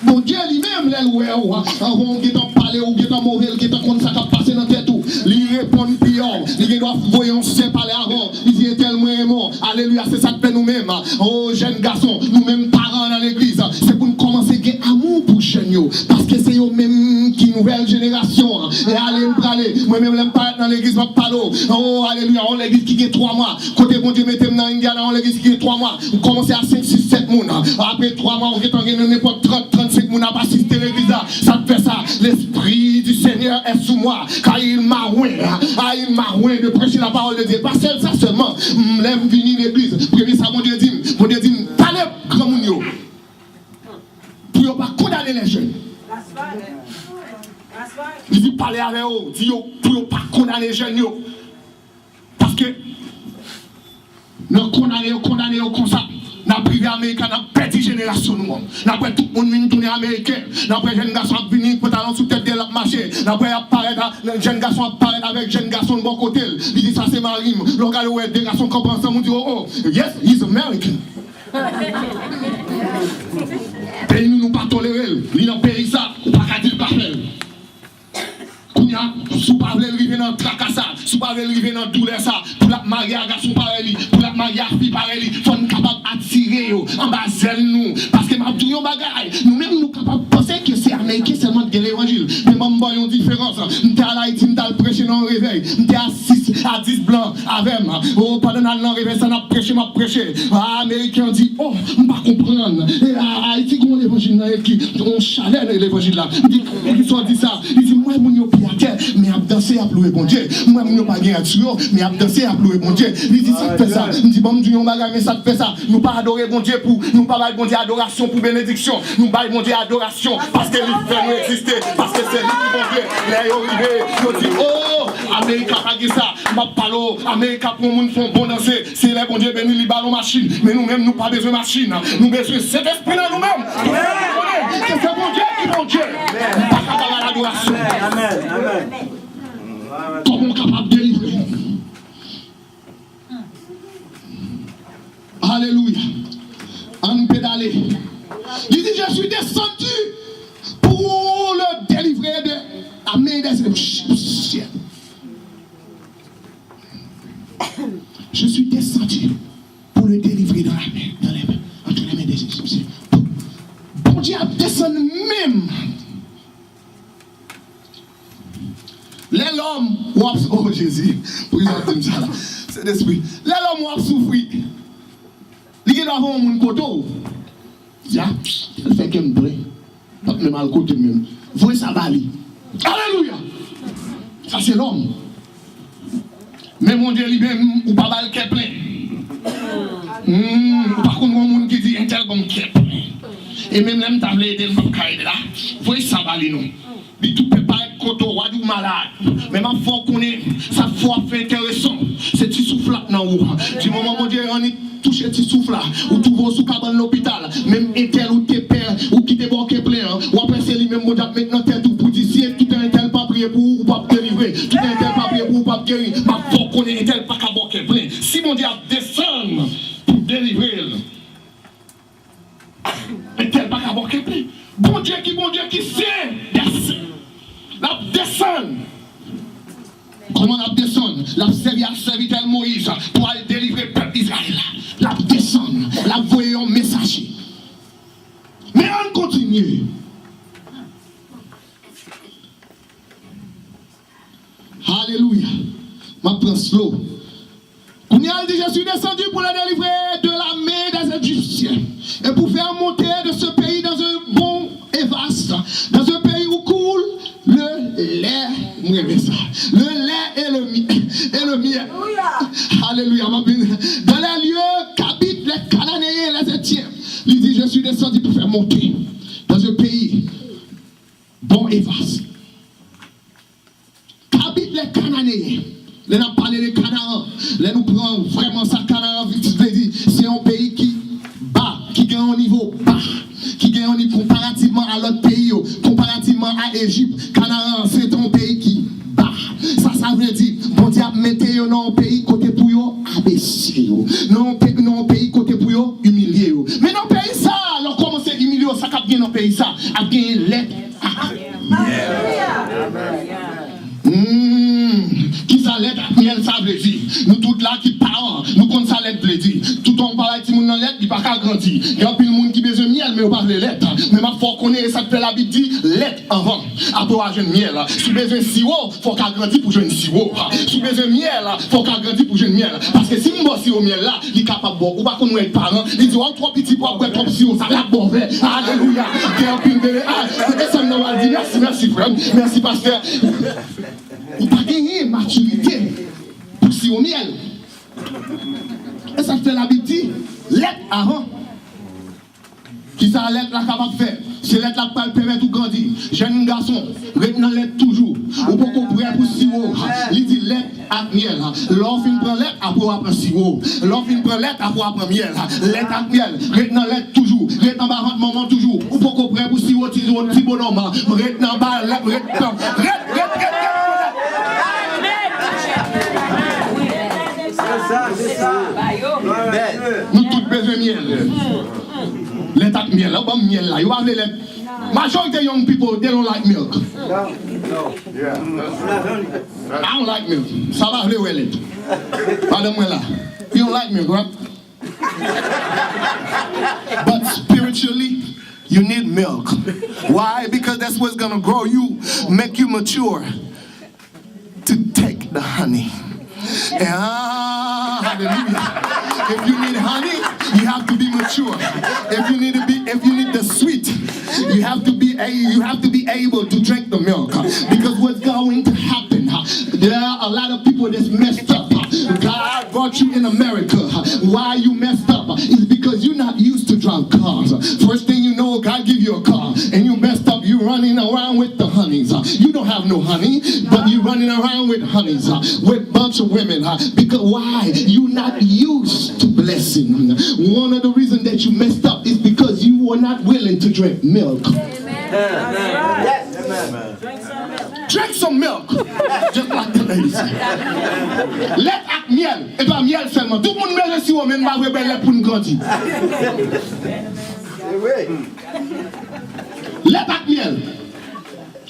Mon Dieu lui-même, l'oué, avant de parler ou de mauvais, qui est comme ça qui a passé dans tête tout. Il répond prière. Il doit voyer on sait parler avant. Il dit tellement aimant. Alléluia, c'est ça que fait nous-mêmes. Oh jeunes garçons, nous-mêmes parents dans l'église. C'est pour nous commencer à gagner amour pour jeunes. Parce que c'est eux-mêmes qui nouvelle génération. Et allez me parler. Moi-même, je ne parle dans l'église, je ne parle pas. Oh, alléluia, on l'église qui a 3 mois. Côté bon Dieu, mettez-moi dans Indiana, on l'église qui a 3 mois. Vous commencez à 5, 6, 7 mois. Après 3 mois, vous êtes n'importe 30, 35 mois à assister à l'église. Ça te fait ça. L'esprit du Seigneur est sous moi. Car il m'a oué. Il m'a oué de prêcher la parole de Dieu. Pas seul, ça seulement. Je l'aime venir à l'église. Premier, ça, mon Dieu dit, parlez, grand mounio. Pour ne pas condamner les jeunes. Il dit parler avec eux, dit pour ne pas condamner les jeunes. Parce que nous condamnons comme ça. Nous avons privé américain, nous avons perdu génération. Nous avons tout le monde tourner américain. Nous avons jeune garçon qui vient pour talent sous tête de la marché. Nous avons jeune garçon apparaît avec jeune garçon de bon côté. Il dit ça c'est Marim. Le gars où des garçons qui comprennent ça, on dit oh, yes, he's American. Et nous ne pas tolérer. Il n'a pas payé ça, ou pas qu'à dire parfait. Si vous ne voulez pas dans le tracassage, si vous ne voulez pas dans la douleur, pour la mariage à garçon pareil, pour la mariage à fille pareil, il faut être capable d'attirer en bas de nous. Parce que nous avons bagaille. Nous-mêmes, nous sommes capables de penser que c'est américain seulement de l'évangile. Mais nous avons une différence. Nous sommes à l'Haïti, nous avons prêché dans le réveil. Nous sommes à 10 blancs avec moi. Oh, pendant le réveil, ça n'a prêché, m'a prêché. Américain dit, oh, je ne peux pas comprendre. Haïti, comment l'évangile là, on chaleur l'évangile là. Ils sont dit ça. Ils disent, moi, mon terre, mais à danser à louer bon Dieu. Moi, je n'ai pas gagné à tuer, mais à danser à louer bon Dieu. Il dit ça fait ça. Il dit bon Dieu, mais ça fait ça. Nous pas adorer bon Dieu pour, nous pas bon Dieu adoration pour bénédiction. Nous pas bon Dieu adoration parce que lui fait nous exister, parce que c'est lui qui bon Dieu. Les arrivés, ils dit oh, Amérique a pas dit ça. M'a parlé, Amérique pour nous font bon danser. C'est les bon Dieu béni les ballons machine. Mais nous-mêmes, nous pas besoin de machine. Nous besoin cet esprit là nous-mêmes. C'est bon Dieu qui bon Dieu. Pas capable à l'adoration. Amen. Amen. Comment capable de délivrer? Alléluia. En pédalé. Il dit je suis descendu pour le délivrer de la main des cieux. Je suis descendu pour le délivrer dans la main, entre les mains des Égyptiens. Bon Dieu a descendu même. Les hommes, oh Jésus, présentez-moi ça là, c'est l'esprit. Les hommes ont souffert. Ils doivent avoir un coteau. Ça fait qu'un blé. Pas même à côté même. Voyez ça bali. Alléluia. Ça c'est l'homme. Mais mon Dieu lui-même, ou pas mal qu'est plein. Par contre, un monde qui dit un tel bon qu'est plein. Et même l'homme t'a voulu aider le papa là. Voyez ça bali non. Il tout peut pas être coteau, ou malade. Mais ma foi qu'on est, ça foi fait intéressant. C'est petit souffle là, non. Du moment où Dieu on est touché petit souffle là, ou tout vos sous cabane l'hôpital, même intel ou tes pères, ou qui te boque plein, ou après c'est lui même maintenant tête pour dire si tout un tel pas prier pour ou pas délivrer, tout un tel pas prier pour ou pas guérir. a descendu pour délivrer. Et tel pas qu'à voir quelqu'un. Bon Dieu qui sait, la descend. Comment la descend? La serviteur Moïse pour aller délivrer le peuple d'Israël. La descend, la voyait en messager. Mais on continue. Alléluia. Ma prends slow. On y a dit, je suis descendu pour la délivrer de la main des Égyptiens et pour faire monter de ce pays dans un bon et vaste, dans un pays où coule le lait, le lait et le miel. Alléluia. Dans les lieux qu'habitent les Cananéens et les Étiens, il dit, je suis descendu pour faire monter dans un pays bon et vaste. Qu'habitent les Cananéens. Là, nous parlons de Canaan. Là, nous prenons vraiment ça, Canaan. C'est un pays qui bat, qui gagne au niveau bas, qui gagne au niveau comparativement à l'autre pays, comparativement à l'Égypte. Canaan, c'est un pays qui bat. Ça veut dire, bon Dieu, mettez-vous dans un pays côté pour vous abaisser. Dans un pays côté pour vous humilier. Mais dans le pays, ça, alors comment c'est humilier, ça cap bien dans le pays, ça, a bien l'aide. Qui ça l'aide à miel, ça veut dire. Nous tous là qui parlons, nous connaissons ça l'aide veut dire. Tout on parle avec moun dans l'aide, il pas qu'à grandir. Il y a plus de monde qui besoin de miel, mais on parle de l'aide. Mais ma faut connaître ça que la Bible dit l'aide avant. Après avoir jeune miel. Si besoin de sirop, faut qu'à grandir pour jeune sirop. Si besoin de miel, faut qu'à grandir pour jeune miel. Parce que si on boit sirop miel là, il est capable de boire. Ou pas qu'on être parents, il dit oh trop petit pour boire trop sirop, ça va bon vert. Alléluia. Merci frère. Merci pasteur. Il n'a pas gagné maturité pour si au miel. Et ça fait la Bible dit, l'aide avant. Qui ça l'aide là capable de faire? C'est l'aide là qui permet de grandir. Jeune garçon, retenez l'aide toujours. Ou pas qu'on prête pour sirop. Il dit l'aide à miel. L'enfant prend l'aide, après on prend sirop. L'enfant prend l'aide, après on prend miel. L'aide à miel, retenez l'aide toujours. Retenez en bas maman toujours. Ou pas qu'on prête pour sirop, petit bonhomme. Retenez en bas, retenez. C'est ça. Nous tous besoin de miel. L'état de miel, là, on miel là. You have the majority of young people, they don't like milk. No. Yeah. I don't like milk. Ça va aller où elle est? Madame là. You don't like milk, right? But spiritually, you need milk. Why? Because that's what's gonna grow you, make you mature to take the honey. Hallelujah. If you need honey, you have to be mature. If you need the sweet, you have to be able to drink the milk. Because what's going to happen? There are a lot of people that's messed up. God brought you in America. Why you messed up? Is because you're not used to drive cars. First thing you know, God give you a car, and you messed up. You running around with the honeys. You don't have no honey, but you running around with honeys, with bunch of women. Because why? You're not used to blessing. One of the reasons that you messed up is because you were not willing to drink milk. Drink some milk. Just like the ladies. Let ak miel. Et pas miel seulement. Tout le monde met si on même pas rebelle pour nous grandir. Let ak miel.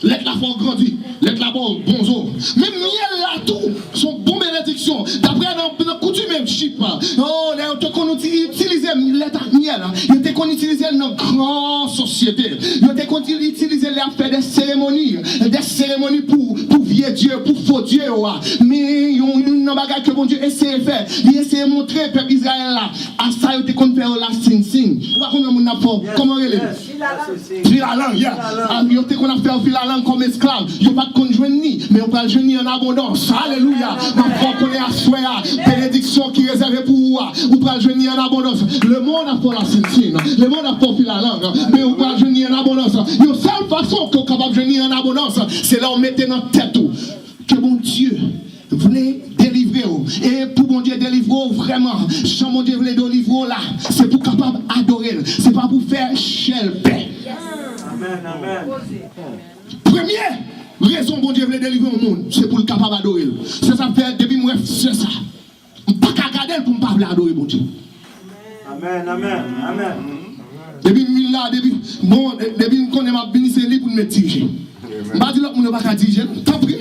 Let la faut grandir. Let la bon bonzo. Même miel là tout. Son bon bénédiction. D'après dans coutume même chip. Oh, là on utiliser let ak miel. Il était qu'on utilisait dans grande société. Il était qu'on utilisait les faire des cérémonies pour vieux Dieu, pour faux Dieu. Mais il y a une bagage que bon Dieu essaie de faire. Il essaie de montrer peuple Israël là. À ça il était qu'on faire la sing. Comment il est? Fil la langue. Il était qu'on a fait fil la langue comme esclave. Il n'y a pas de conjoint ni, mais on peut le jeûner en abondance. Alléluia. Ma foi connaît à soi, bénédiction qui est réservée pour vous. Vous pouvez le jeûner en abondance. Le monde a fait la sing. Le monde a fait fil la langue. Mais vous pouvez le jeûner en abondance. La seule façon que vous êtes capable de jeûner en abondance, c'est là où vous mettez dans la tête que bon Dieu voulait délivrer. Et pour bon Dieu délivrer vraiment, si mon Dieu voulait délivrer là, c'est pour capable d'adorer. C'est pas pour faire chèvre. Amen. Première raison bon Dieu voulait délivrer au monde, c'est pour le capable d'adorer. C'est ça fait depuis moi c'est ça. pas qu'à garder pour ne pas adorer mon Dieu. Amen, amen, amen. Depuis je connais ma bénissée pour me diriger. Je ne vais pas dire que je ne vais pas diriger, tant pis.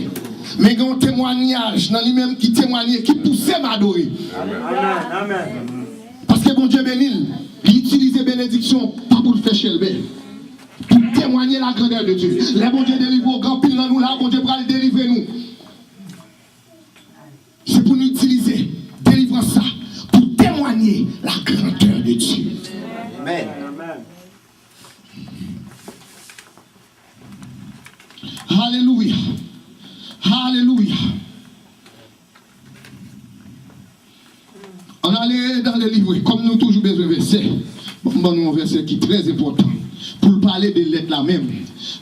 Mais il y a un témoignage dans lui-même qui témoigne, qui pousse m'adorer. Amen, amen. Parce que bon Dieu béni, il utilise bénédiction pas pour le faire chelber. Pour témoigner la grandeur de Dieu. Les bon Dieu délivre au grand pile dans nous là, bon Dieu va le délivrer nous. C'est pour nous utiliser, délivrer ça, pour témoigner la grandeur de Dieu. Amen. Amen. Alléluia. Alléluia. On allait dans le livre, comme nous toujours besoin de versets. Bon, nous un verset qui est très important. Pour parler de lettres là même.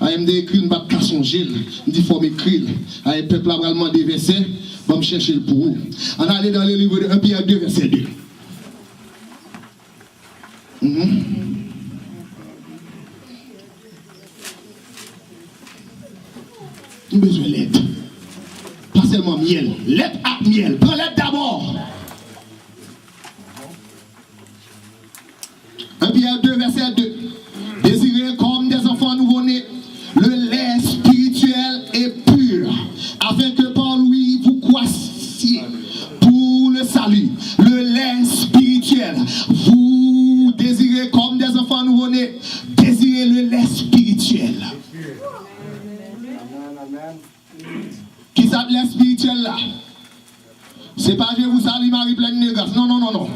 Je vais écrire, je ne vais pas songer. Je dis, il faut m'écrire. Le peuple a vraiment des versets. Je vais chercher pour vous. On allait dans le livre de 1 Pierre 2, verset 2. Nous avons besoin de lettres. Pas seulement miel. Lettres à miel. Prends lettres d'abord. 1 Pierre 2, verset 2. Désirez comme des enfants nouveau-nés le lait spirituel et pur, afin que par lui vous croissiez pour le salut. Le lait spirituel. Vous désirez comme des enfants nouveau-nés, désirez le lait spirituel. Qui ça lait spirituel là? C'est pas je vous salue Marie pleine de grâce. Non, non, non, non.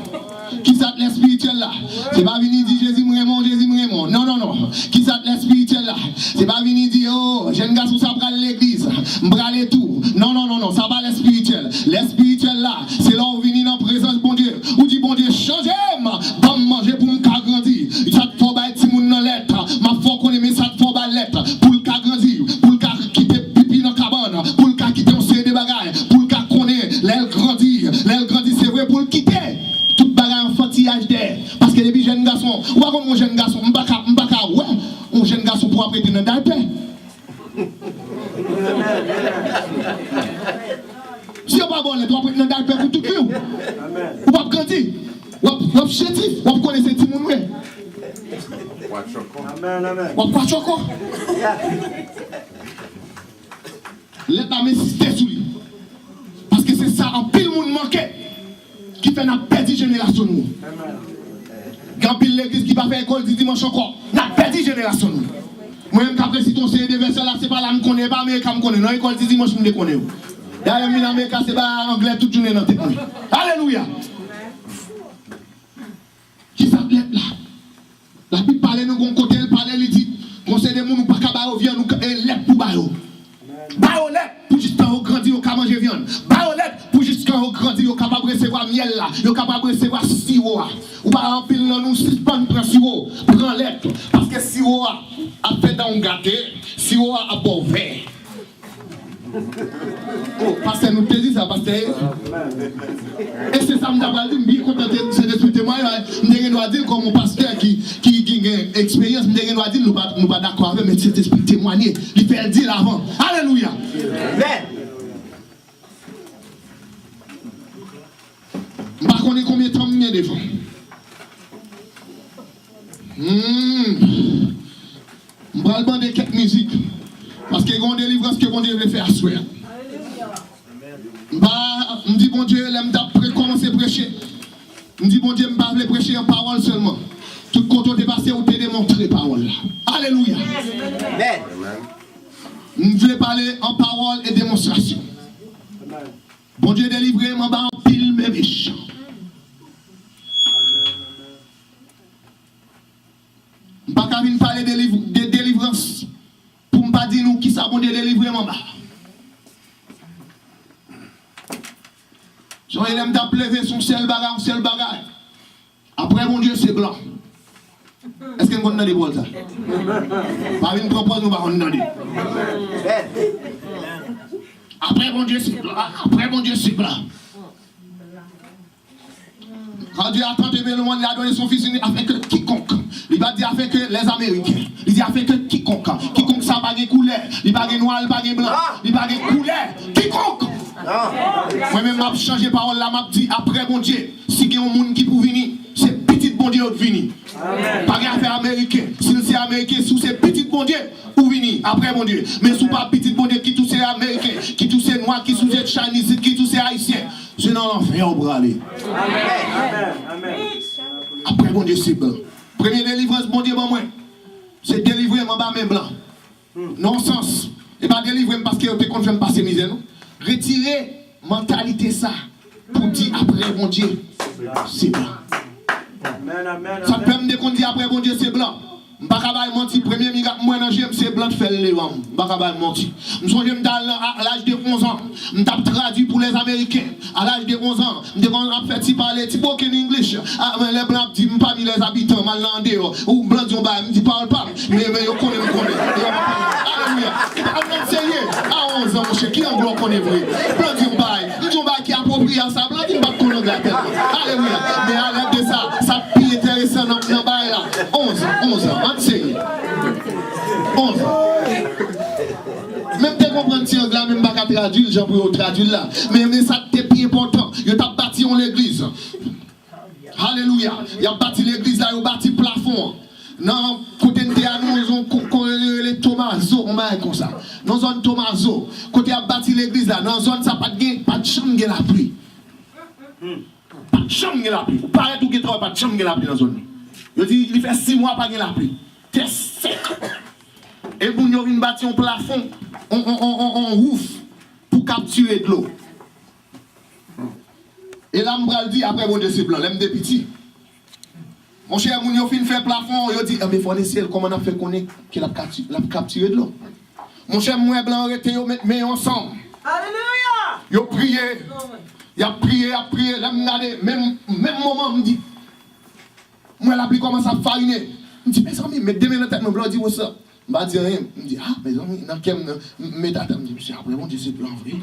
Qui ça lait spirituel là? C'est pas venir dire Jésus m'aime, Jésus m'aime. Non, non, non. Qui ça lait spirituel là? C'est pas venir dire oh, jeune garçon ça prend l'église, m'brale tout. Non, non, non, non, ça va lait spirituel. Lait spirituel là, c'est là où venir dans la présence de bon Dieu. Ou dit bon Dieu, changez-moi, pas manger pour me grandir. Ça te faut bailler petit monde dans lettre. Ma foi qu'on aime ça te faut bailler lettre pour le grandir, pour le quitter pipi dans cabane, pour le quitter on sait des bagailles, pour le connaître l'aile grandit, c'est vrai pour le quitter. Tout bagaille enfantillage d'air. Parce que les jeunes garçons, ou pas comme mon jeune garçon, m'baka, ouais, un jeune garçon pour apprêter dans le paix. Si on pas bon, les trois apprêter dans le paix pour tout le monde. Ou pas grandir. Ou pas chétif, ou pas connaître tout le monde. Amen, amen. Ou pas choco. L'État m'insister sur lui. Parce que c'est ça, en pile monde manqué, qui fait la perdre génération. Quand pile l'église qui va faire école du dimanche encore, la perdre génération. Moi-même, quand si ton série de versets là, c'est pas là, je ne connais pas, mais quand je connais, dans l'école du dimanche, je ne connais pas. D'ailleurs, je ne sais pas anglais toute journée dans la tête. Alléluia. Qui ça lettre là? La Bible parle nous, côté, elle parle, elle dit, conseil de monde, nous pas qu'à vient nous, lettre pour bailler. Baolette pour juste quand on grandit, on peut manger viande. Baolette pour juste quand on grandit, on capable de recevoir miel là, on capable de recevoir sirop. Ou pas en pile dans nous suspendre prendre sirop, prend lettre parce que sirop a fait dans un gâté, sirop a beau vert. Oh, parce que nous te dit ça, parce que et c'est ça, je suis bien content de ce témoignage. Je dois dire comme mon pasteur qui a expérience, je dois dire nous ne pas d'accord avec, mais c'est esprit témoigner, il fait le dire avant. Alléluia. Je ne sais pas combien de temps je devant. Je vais demander quelques musiques. Parce qu'il y a une délivrance que bon Dieu veut faire à soi. Je dis bon Dieu, je vais commencer à prêcher. Je dis bon Dieu, je vais prêcher en parole seulement. Tout quand on dépasse, on te démontre la parole. Alléluia. Je vais parler en parole et démonstration. Bon Dieu délivré, je vais en pile mes méchants. Je ne vais pas parler de délivrance. Pour ne pas dire nous qui ça bon Dieu délivrer mon bas. J'aurais aimé d'appeler son seul bagage. Après mon Dieu c'est blanc. Est-ce que nous avons des bols ça? Pas une propose nous pas demander. Après mon Dieu c'est blanc. Après mon Dieu c'est blanc. Quand Dieu a tant aimé le monde, il a donné son fils avec quiconque. Il va dire avec les Américains. Il dit avec quiconque. Quiconque ça pas de couleur. Il pas de noir, il pas de blanc. Il pas de couleur. Quiconque. Moi-même, je changé parole là, je dis après bon Dieu, si il y a un monde qui peut venir, c'est petit bon Dieu qui venir. Pas de affaire américaine. Si c'est américain, si c'est petit bon Dieu, ou venir après bon Dieu. Mais si pas petit bon Dieu qui touche américain, qui touche noir, qui touche chinese, qui touche haïtien, c'est dans l'enfer au bras aller. Après bon Dieu, c'est blanc. Première délivrance, bon Dieu, moi, c'est délivrer mon bas mes blancs. Non sens. Et pas délivrer parce que vous ne passer misère. Retirer mentalité ça pour dire après bon Dieu, c'est blanc. Ça peut me dire qu'on dit après bon Dieu, c'est blanc. Je ne vais pas mentir. Premier miracle, moi, c'est blanc de faire le lévant. Je ne vais pas mentir. Je suis à l'âge de 11 ans. Je suis traduit pour les Américains. À l'âge de 11 ans, je suis fait parler petit broken English. Les blancs disent pas les habitants mal landés. Ou blancs disent pas, je ne parle pas. Mais je connais. Alléluia. À 11 ans, qui en blanc connaît vrai? Blanc disent pas. Ils disent pas qui approprie à ça. Blanc disent pas qu'on a Alléluia. Mais à l'aide de ça, ça plus intéressant dans le bail là. 11 ans. 11 ans. Même si vous comprenez si anglais, même pas traduire, j'en peux traduire là. Mais ça c'est plus important. Il a bâti l'église. Alléluia. Il a bâti l'église là, il a bâti le plafond. Non, côté de nous, les Tomaso, on va comme ça. Dans zone Tomaso, côté a bâti l'église là, dans zone ça pas de chambre de la pluie. Pas de chambre de la pluie. Vous parlez tout qui travaille pas de chambre de la pluie dans zone. Je dis, il fait 6 mois pas de la pluie. C'est sec. Et pour nous, on bâtir un plafond, on ouvre pour capturer de l'eau. Et là, je dis, après, bon Dieu, c'est blanc, l'aime des petits. Mon cher, on fin fait plafond, il dit, mais il faut essayer comment on a fait connaître qu'il a capturé de l'eau. Mon cher, moi, blanc, arrêtez, mais ensemble. Alléluia! Il a prié. Il a prié, là, même moment, me dit, moi, la pluie commence à fariner. Je me dis, mes amis, mais demain, la tête, mon blanc dit, où ça? Je ne dis rien. Je me dis, ah, mes amis, dans quel métal? Je me dis, monsieur, après, mon Dieu, c'est blanc, vrai.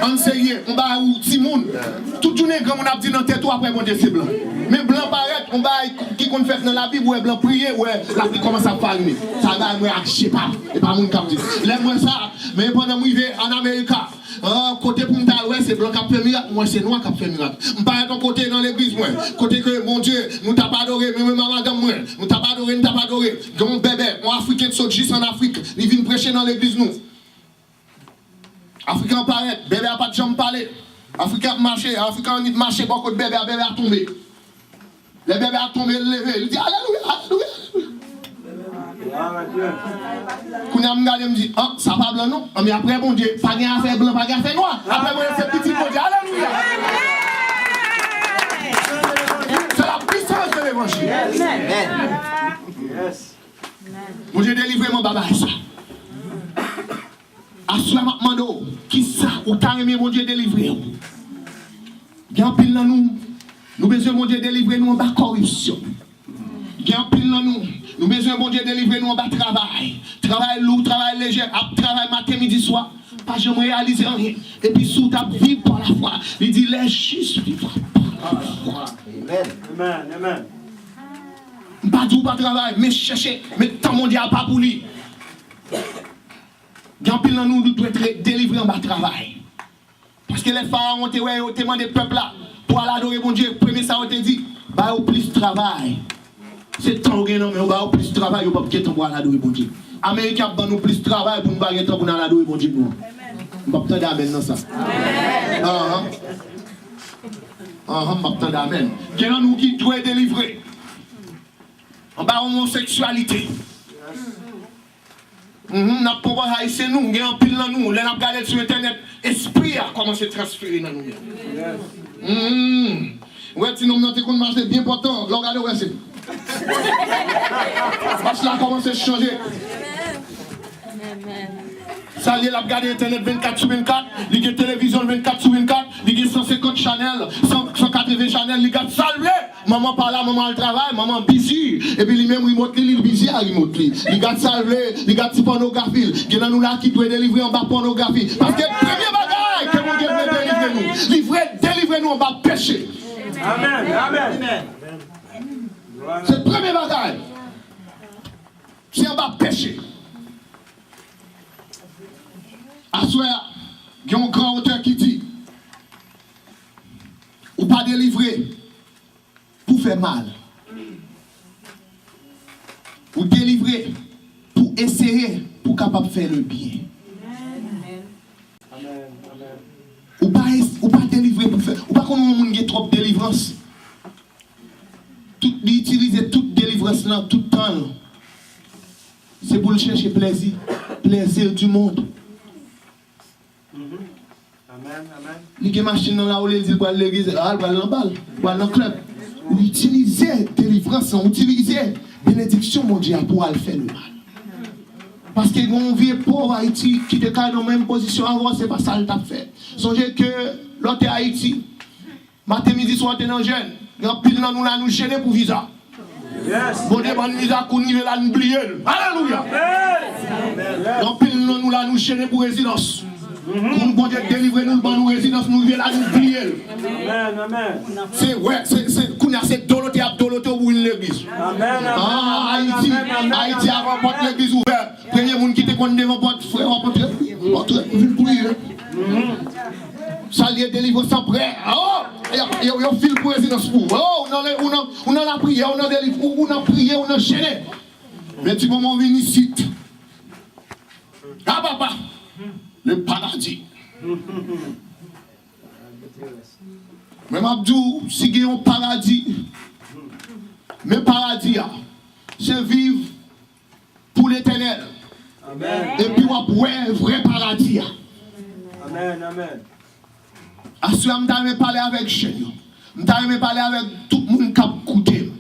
On sait, on va où, Timoun. Toute journée, quand on a dit dans tête, après, mon Dieu, c'est blanc. Mais blanc, paraît, on va, qui qu'on fait dans la Bible, ouais, blanc, prier, ouais, la pluie commence à fariner. Ça va, moi, je sais pas. Et pas mon cap dit. L'aime-moi ça, mais pendant que je vais en Amérique, côté pour me ouais, c'est blanc qui a fait miracle, moi c'est noir qui a fait miracle. Je parle ton côté dans l'église, moi. Côté que, mon Dieu, nous t'as pas adoré, mais madame, moi, nous t'as pas adoré, nous t'as pas adoré. Mon bébé, mon Africain de Sodjis en Afrique, il vient prêcher dans l'église, nous. Africain paraît, bébé a pas de jambe parler. Africain marché, Africain a marché, beaucoup de bébé a tombé. Le bébé a tombé, levé, il dit alléluia, alléluia. Quand je me dis, ah, ça va blanc, non? Mais après, bon Dieu, pas de affaire blanc, pas de affaire noir. Après, moi, c'est petit, bon Dieu, alléluia. C'est la puissance de l'évangile. Bon Dieu, délivrez mon baba, ça. Assois ma mando, qui ça, ou t'as aimé, mon Dieu, délivrer. Bien pile dans nous, nous besoin, mon Dieu, délivrer nous en bas corruption. Bien pile dans nous. Nous besoin, bon Dieu, délivrer nous en bas travail. Travail lourd, travail léger, travail matin, midi, soir. Pas jamais réaliser rien. Et puis, sous ta vie par la foi. Il dit, les justes vivent par la foi. Amen. Amen. Pas tout pas travail, mais chercher, mais tant mon Dieu a pas pour lui. Bien pile dans nous, nous devons être délivrés en bas travail. Parce que les pharaons ont demandé au peuple là, pour aller adorer mon Dieu, premier ça, on te dit, bah, au plus de travail. C'est tant que non, mais on va au plus de travail, on va pas pour aller adorer mon Dieu. Américains ont nous plus de travail pour nous baguer pour aller adorer mon Dieu. On va pas attendre d'amen dans ça. On va pas attendre d'amen. Quel est nous qui doit être délivré? En bas, homosexualité. N'a pas haïssé nous, il y a un pile dans nous, là, on a regardé sur internet, esprit a commencé à transférer dans nous. Ouais, si nous avons qu'on marche bien important, là, regardez, ouais, c'est. Parce que là, a commencé à changer. Ça y est, la regarder internet 24/24, il y a télévision 24/24, il y a 150 Chanel, 180 Chanel, il y a salvé. Maman par là, maman le travail, maman busy. Et puis lui-même, remote, il busy à remote. Il y a salvé, il y a petit pornographie. Il y a nous là qui doit délivrer en bas pornographie. Parce que le premier bagage que mon Dieu veut délivrer nous, délivrer nous en bas péché. Amen. Amen. C'est le premier bagage. C'est en bas péché. À ce moment, il y a un grand auteur qui dit, ou pas délivrer pour faire mal. Ou délivrer pour essayer, pour capable de faire le bien. Ou pas délivrer pour faire. Ou pas qu'on a un trop de délivrance. Utiliser toute délivrance là, tout le temps. C'est pour le chercher plaisir. Plaisir du monde. Amen, amen. Il y a une machine dans la où il dit pour l'église, il va dans le bal, il va dans le club. Utiliser délivrance, utiliser bénédiction, mon Dieu, pour aller faire le mal. Parce que mon vieux pauvre Haïti qui était dans la même position avant, c'est pas ça qu'il a fait. Songez que l'autre Haïti, matin, midi, soir, t'es dans jeune. Il y a pile dans nous là, nous gêner pour visa. Yes. Bon, des bonnes visa qu'on y va là, nous oublier. Alléluia. Il y a pile dans nous là, nous gêner pour résidence. Nous bon Dieu délivrer nous pour nous résidence, nous y va là, nous oublier. Amen, amen. C'est ouais, c'est doloté pour l'église. Amen, ah, Haïti avant porte l'église ouverte. Premier monde qui te connaît devant porte frère, porte pour lui. Ça lui est délivré sans prêt. Oh, il y a un fil pour résidence pour. Oh, on a la prière, on a délivré, on a prié, on a gêné. Mais tu moment venu ici. Ah papa, le paradis. Même Abdou, si il y a un paradis, mais paradis, c'est vivre pour l'éternel. Et puis on a un vrai paradis. Amen, amen. À ce moment, je vais parler avec Seigneur. Je vais parler avec tout le monde qui a écouté.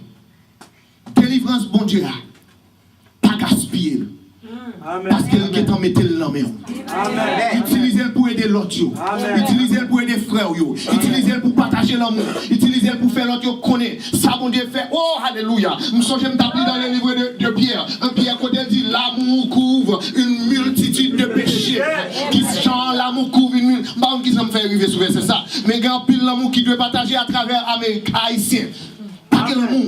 Délivrance, bon Dieu, pas gaspiller. Parce qu'il est en mettant le nom. Utilisez-le pour aider l'autre. Utilisez-le pour aider les frères. Utilisez-le pour partager l'amour. Utilisez-le pour faire l'autre connaître. Ça, bon Dieu, fait. Oh, alléluia. Nous sommes d'appeler dans le livre de Pierre. Un Pierre, quand il dit l'amour couvre une multitude de péchés. Qui chante l'amour couvre une multitude. Je qui ça me fait arriver sur c'est ça. Mais il y a un pile l'amour qui doit partager à travers les Haïtiens. Pas que l'amour.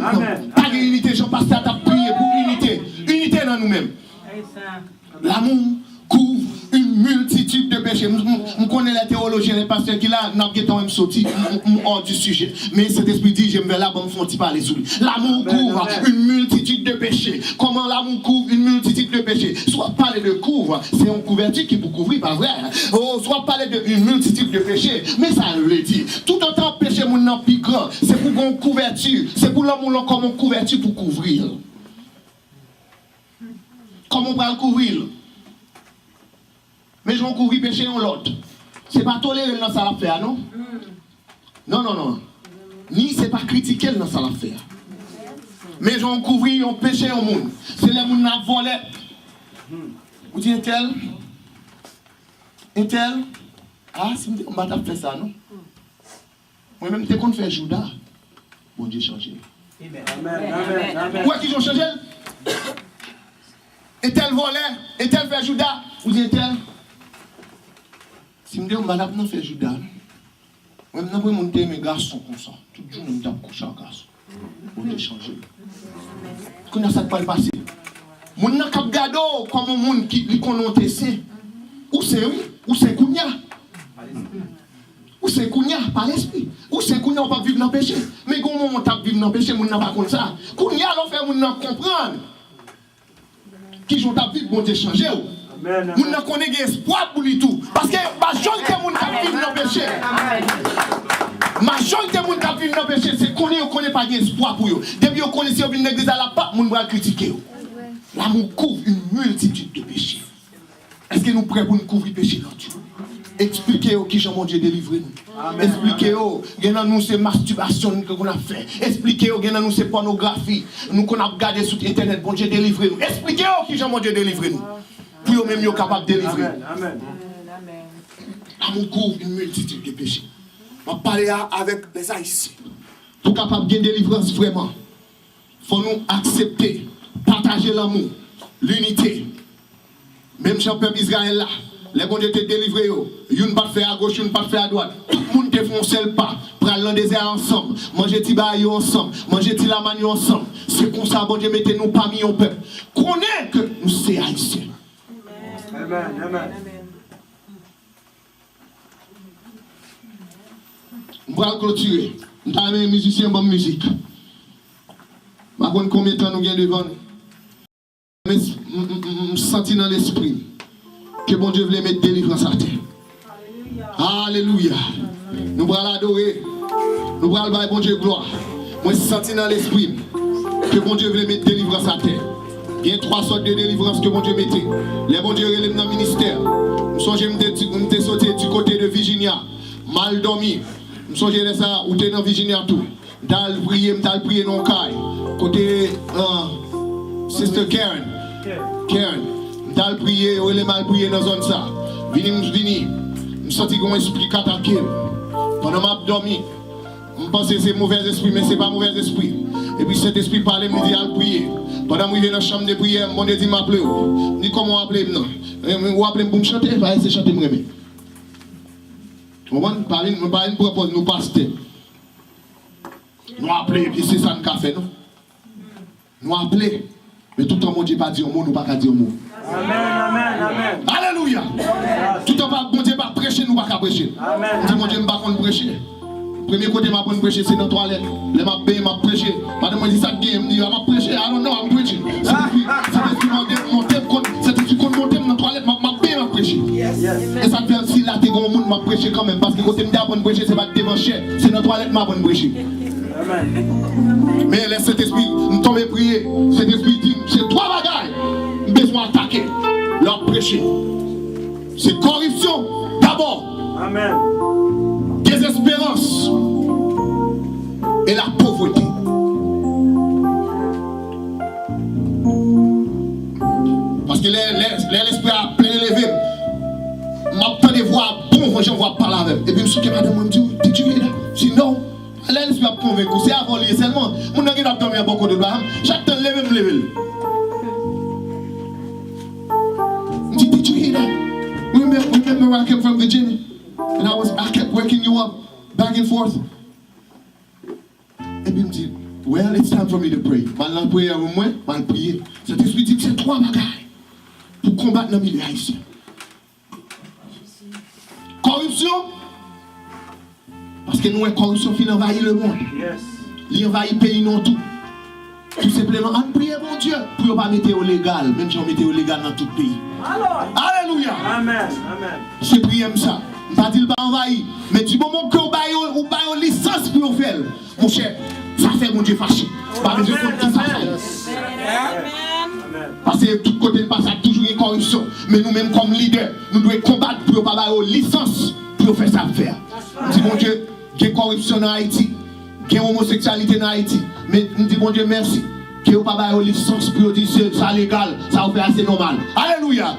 Pas que l'unité. Je passe à prier pour unité. Unité dans nous-mêmes. L'amour couvre une multitude de péchés. Je connais la théologie, les pasteurs qui là, n'a pas même sorti hors du sujet. Mais cet esprit dit, je me vais là, bon, me font parler sur lui. L'amour couvre une multitude de péchés. Comment l'amour couvre une multitude de péchés? Soit parler de couvre, c'est une couverture qui peut couvrir, pas vrai. Oh, soit parler d'une multitude de péchés, mais ça le dit. Tout autant péché, mon nom plus grand, c'est pour une couverture. C'est pour l'amour comme une couverture pour couvrir. Comment on va le couvrir? Mais je vais couvrir péché en l'autre. Ce n'est pas tolérer dans ça l'affaire, non? Non. Ni c'est pas critiquer dans ça l'affaire. Mais je vais couvrir un péché au monde. C'est les gens qui ont volé. Vous dites un tel? Ah, si on va faire ça, non? Moi-même, dès qu'on fait Judas, bon Dieu change. Amen. Où est-ce qu'ils ont changé? Et tel volé, et tel fait Judas, vous dites tel? Si je dis, on va faire Judas, je vais monter mes garçons comme ça. Tout le jour, je vais coucher en garçon. Pour te changer. Comment ça peut passer? Je vais regarder comme un monde qui connaît c'est. Où c'est oui? Où c'est Kounia? Où c'est Kounia? Par l'esprit. Où c'est Kounia? On ne peut pas vivre dans le péché. Mais comment on peut vivre dans le péché? On n'a pas comme ça. Kounia, on fait comprendre. Qui j'ont ta vie, bon Dieu changer. Nous ne connaissons pas espoir pour lui tout. Parce que majorité de monde qui vit dans le péché. Majorité de monde qui vit dans le péché, c'est qu'on ne connaît pas d'espoir pour eux. Depuis qu'on connaît si on vient dans l'église à la part, on va critiquer. L'amour couvre une multitude de péchés. Est-ce que nous sommes prêts pour nous couvrir péché là-dessus? Expliquez-vous qui mon Dieu délivre nous. Expliquez-vous, nous c'est masturbation qu'on a fait. Expliquez-vous, nous c'est pornographie. Nous qu'on a regardé sur Internet, bon Dieu délivre nous. Expliquez-vous qui mon Dieu délivre nous. Pour eux même capable de délivrer. Amen. L'amour couvre une multitude de péchés. On va parler avec les Haïtiens. Pour capable de délivrance vraiment, il faut nous accepter, partager l'amour, l'unité. Même Jean-Peuple Israël là. Les bons Dieu te délivré, une pas fait à gauche, une pas fait à droite. Tout le monde te font seul pas. Prendre dans le désert ensemble. Manger ti baillot ensemble. Manger ti lamagnon ensemble. C'est comme ça, bon Dieu, mettez-nous parmi un peuple. Connaît que nous sommes haïtiens. Amen. Je vais clôturer. Je vais un musicien bonne musique. Je ne sais pas combien de temps nous avons devant nous. Mais je sens dans l'esprit que bon Dieu voulait mettre délivrance à terre. Alléluia. Nous allons l'adorer. Nous allons le bon Dieu gloire. Moi, je sens dans l'esprit que bon Dieu voulait mettre délivrance à terre. Il y a 3 sortes de délivrance que bon Dieu mettait. Les bon Dieu relèvent dans le ministère. Je me suis sauté du côté de Virginia. Mal dormi. Je me suis ça, où tu es dans Virginia tout. Dans le prier, dans le prier dans le caille. Côté Sister Karen. Karen. Dans le prier, où elle est mal prié dans la zone ça. Vini. Je me suis senti comme un esprit attaqué. Pendant que je dormi. Je pense que c'est mauvais esprit, mais ce n'est pas mauvais esprit. Et puis cet esprit parlait, me dit à le prier. Pendant que je suis dans la chambre de prière, mon Dieu dit m'appeler. Je dis comment appeler non. Vous appelez pour me chanter, je vais essayer de chanter. Vous comprenez? Pas une propose, nous passer. Nous appeler, puis c'est ça nous avons fait, non? Nous appeler. Mais tout le temps, mon Dieu pas dit un mot, nous pas dire un mot. Amen. Alléluia. Tout le temps, mon Dieu pas prêcher, nous pas prêcher. Amen. Dit mon Dieu, je ne pas prêcher. Premier côté, je vais prêcher, c'est dans la toilette. Les ma paye, je prêcher. Madame me dit ça, je vais prêcher. Ah non, je vais prêcher. C'est depuis qu'on monte dans la toilette, je paye, je prêcher. Et ça fait si là, tu es un monde, je prêcher quand même. Parce que côté, je vais prêcher, ce n'est pas devant cher. C'est dans la toilette, je vais prêcher. Mais laisse cet esprit, nous tombons prier. Cet esprit dit, c'est 3 bagailles. Besoin d'attaquer, leur prêcher. C'est corruption, d'abord. Amen. Désespérance et la pauvreté. Parce que l'esprit a plein élevé. M'attends de voir bon, j'en vois parler avec. Et puis je me suis dit, madame, je me dis, tu es là? Sinon, l'esprit a convaincu. C'est avant lui seulement. Mon ami a dormi à beaucoup de doigts. Chaque temps, lève. Je me dis, did you hear that? Remember where I came from Virginia? And I kept waking you up back and forth. Et puis il me dit, well, it's time for me to pray. Maintenant, prier avec moi, je prier. Cet esprit dit, c'est 3 bagailles pour combattre dans le milieu haïtien. Corruption. Parce que nous, la corruption qui envahit le monde. Il envahit le pays, non tout. Tout simplement, on prie mon Dieu pour ne pas mettre au légal, même si on mettait au légal dans tout le pays. Alléluia. Amen. C'est prier ça. Je ne dis pas envahi. Mais du moment que vous avez une licence pour faire, mon cher, ça fait mon Dieu fâché. Pas besoin de tout ça. Parce que de tout côté, ça a toujours une corruption. Mais nous-mêmes, comme leaders, nous devons combattre pour ne pas avoir une licence pour faire ça faire. Je dis, mon Dieu, il y a une corruption en Haïti. Il y a une homosexualité en Haïti. Mais je dis, mon Dieu, merci. Que vous n'avez pas une licence pour dire que c'est légal, ça vous fait assez normal. Alléluia.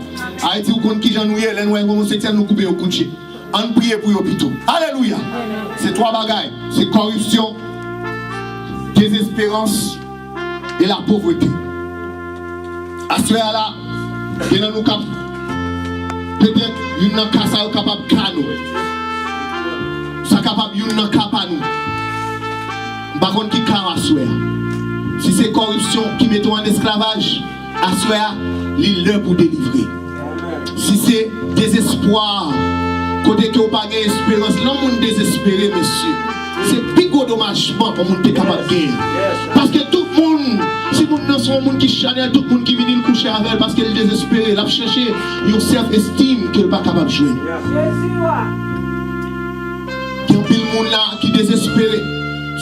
Haïti, vous connaissez qui j'en ai, les noirs homosexuels nous coupent au coucher. On prie pour l'hôpital. Alléluia. C'est 3 bagailles. C'est corruption, désespérance et la pauvreté. À ce là, il y a nous peut-être une casa capable de nous. Ça capable une capa nous. Par contre, qui car à soi. Si c'est corruption qui met en esclavage, à soi, il est pour délivrer. Si c'est désespoir, côté que vous n'avez pas d'espérance, l'homme est désespéré, monsieur. C'est plus gros dommagement pour nous être capable de gagner. Parce que tout le monde, si vous n'avez pas un monde qui chanel, tout le monde qui vient le coucher avec elle parce qu'elle est désespérée, elle a cherché une self-esteem qu'elle n'est pas capable de jouer. Il y a un peu de monde là qui est désespéré.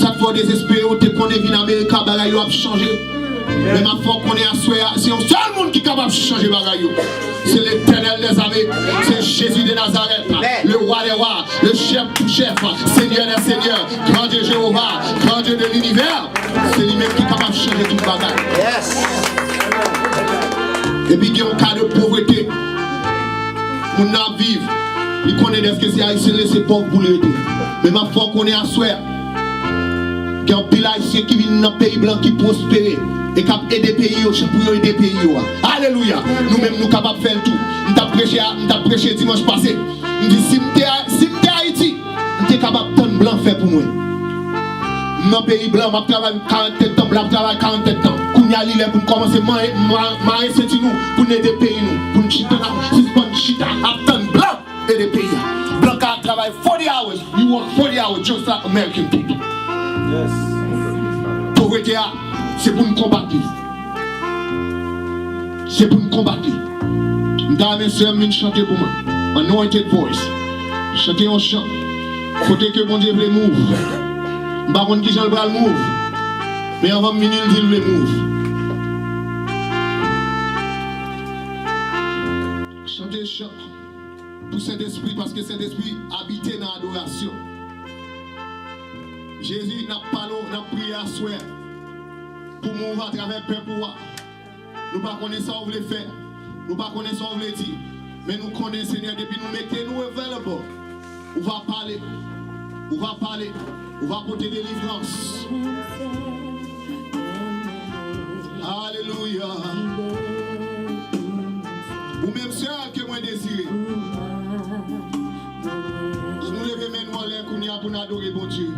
Chaque fois désespéré, on te connaît, vient en Amérique, bagaille a changé. Mais ma foi qu'on est à soi, c'est un seul monde qui est capable de changer bagaille. C'est l'Éternel des armées, c'est Jésus de Nazareth, le roi des rois, le chef, Seigneur des seigneurs, grand Dieu Jéhovah, grand Dieu de l'univers. C'est lui-même qui est capable de changer toute bagaille. Et puis il y a un cas de pauvreté. Mon âme vive, il connaît ce que c'est haïtien, c'est pauvre pour l'aider. Mais ma foi qu'on est à soi. Il y a un pile haïtien qui vient dans un pays blanc qui prospère et qui a aidé les pays pour aider les pays. Alléluia. Nous-mêmes, nous sommes capables de faire tout. Nous avons prêché dimanche passé. Nous disons, si je suis Haïti, je suis capable de faire blanc faire pour moi. Dans un pays blanc, je travaille 47 ans, je travaille 47 ans. Quand il y a pour commencer à marier nous, pour aider les pays, pour nous suspendre chita, attendre blanc et les pays. Blanc qui a travaillé travail 40 hours. You work 40 hours just like American people. Yes. Pauvreté, c'est pour nous combattre. C'est pour nous combattre. Mesdames et messieurs, je chante pour moi. Anointed voice. Chantez un chant. Côté que mon Dieu veut move. Je ne sais pas qui j'en le move. Mais avant de venir, il veut move. Chantez un chant. Pour Saint-Esprit, parce que Saint-Esprit habite dans l'adoration. Jésus n'a pas l'eau, n'a prié à souhait. Pour mouvoir à travers le peuple. Nous ne connaissons pas ce qu'on veut faire. Nous ne connaissons pas ce qu'on veut dire. Mais nous connaissons Seigneur depuis nous mettons nous available. On va parler. On va parler. On va porter délivrance. Alléluia. Ou même seul que moi désiré. Nous levons maintenant l'air qu'on y a pour adorer bon Dieu.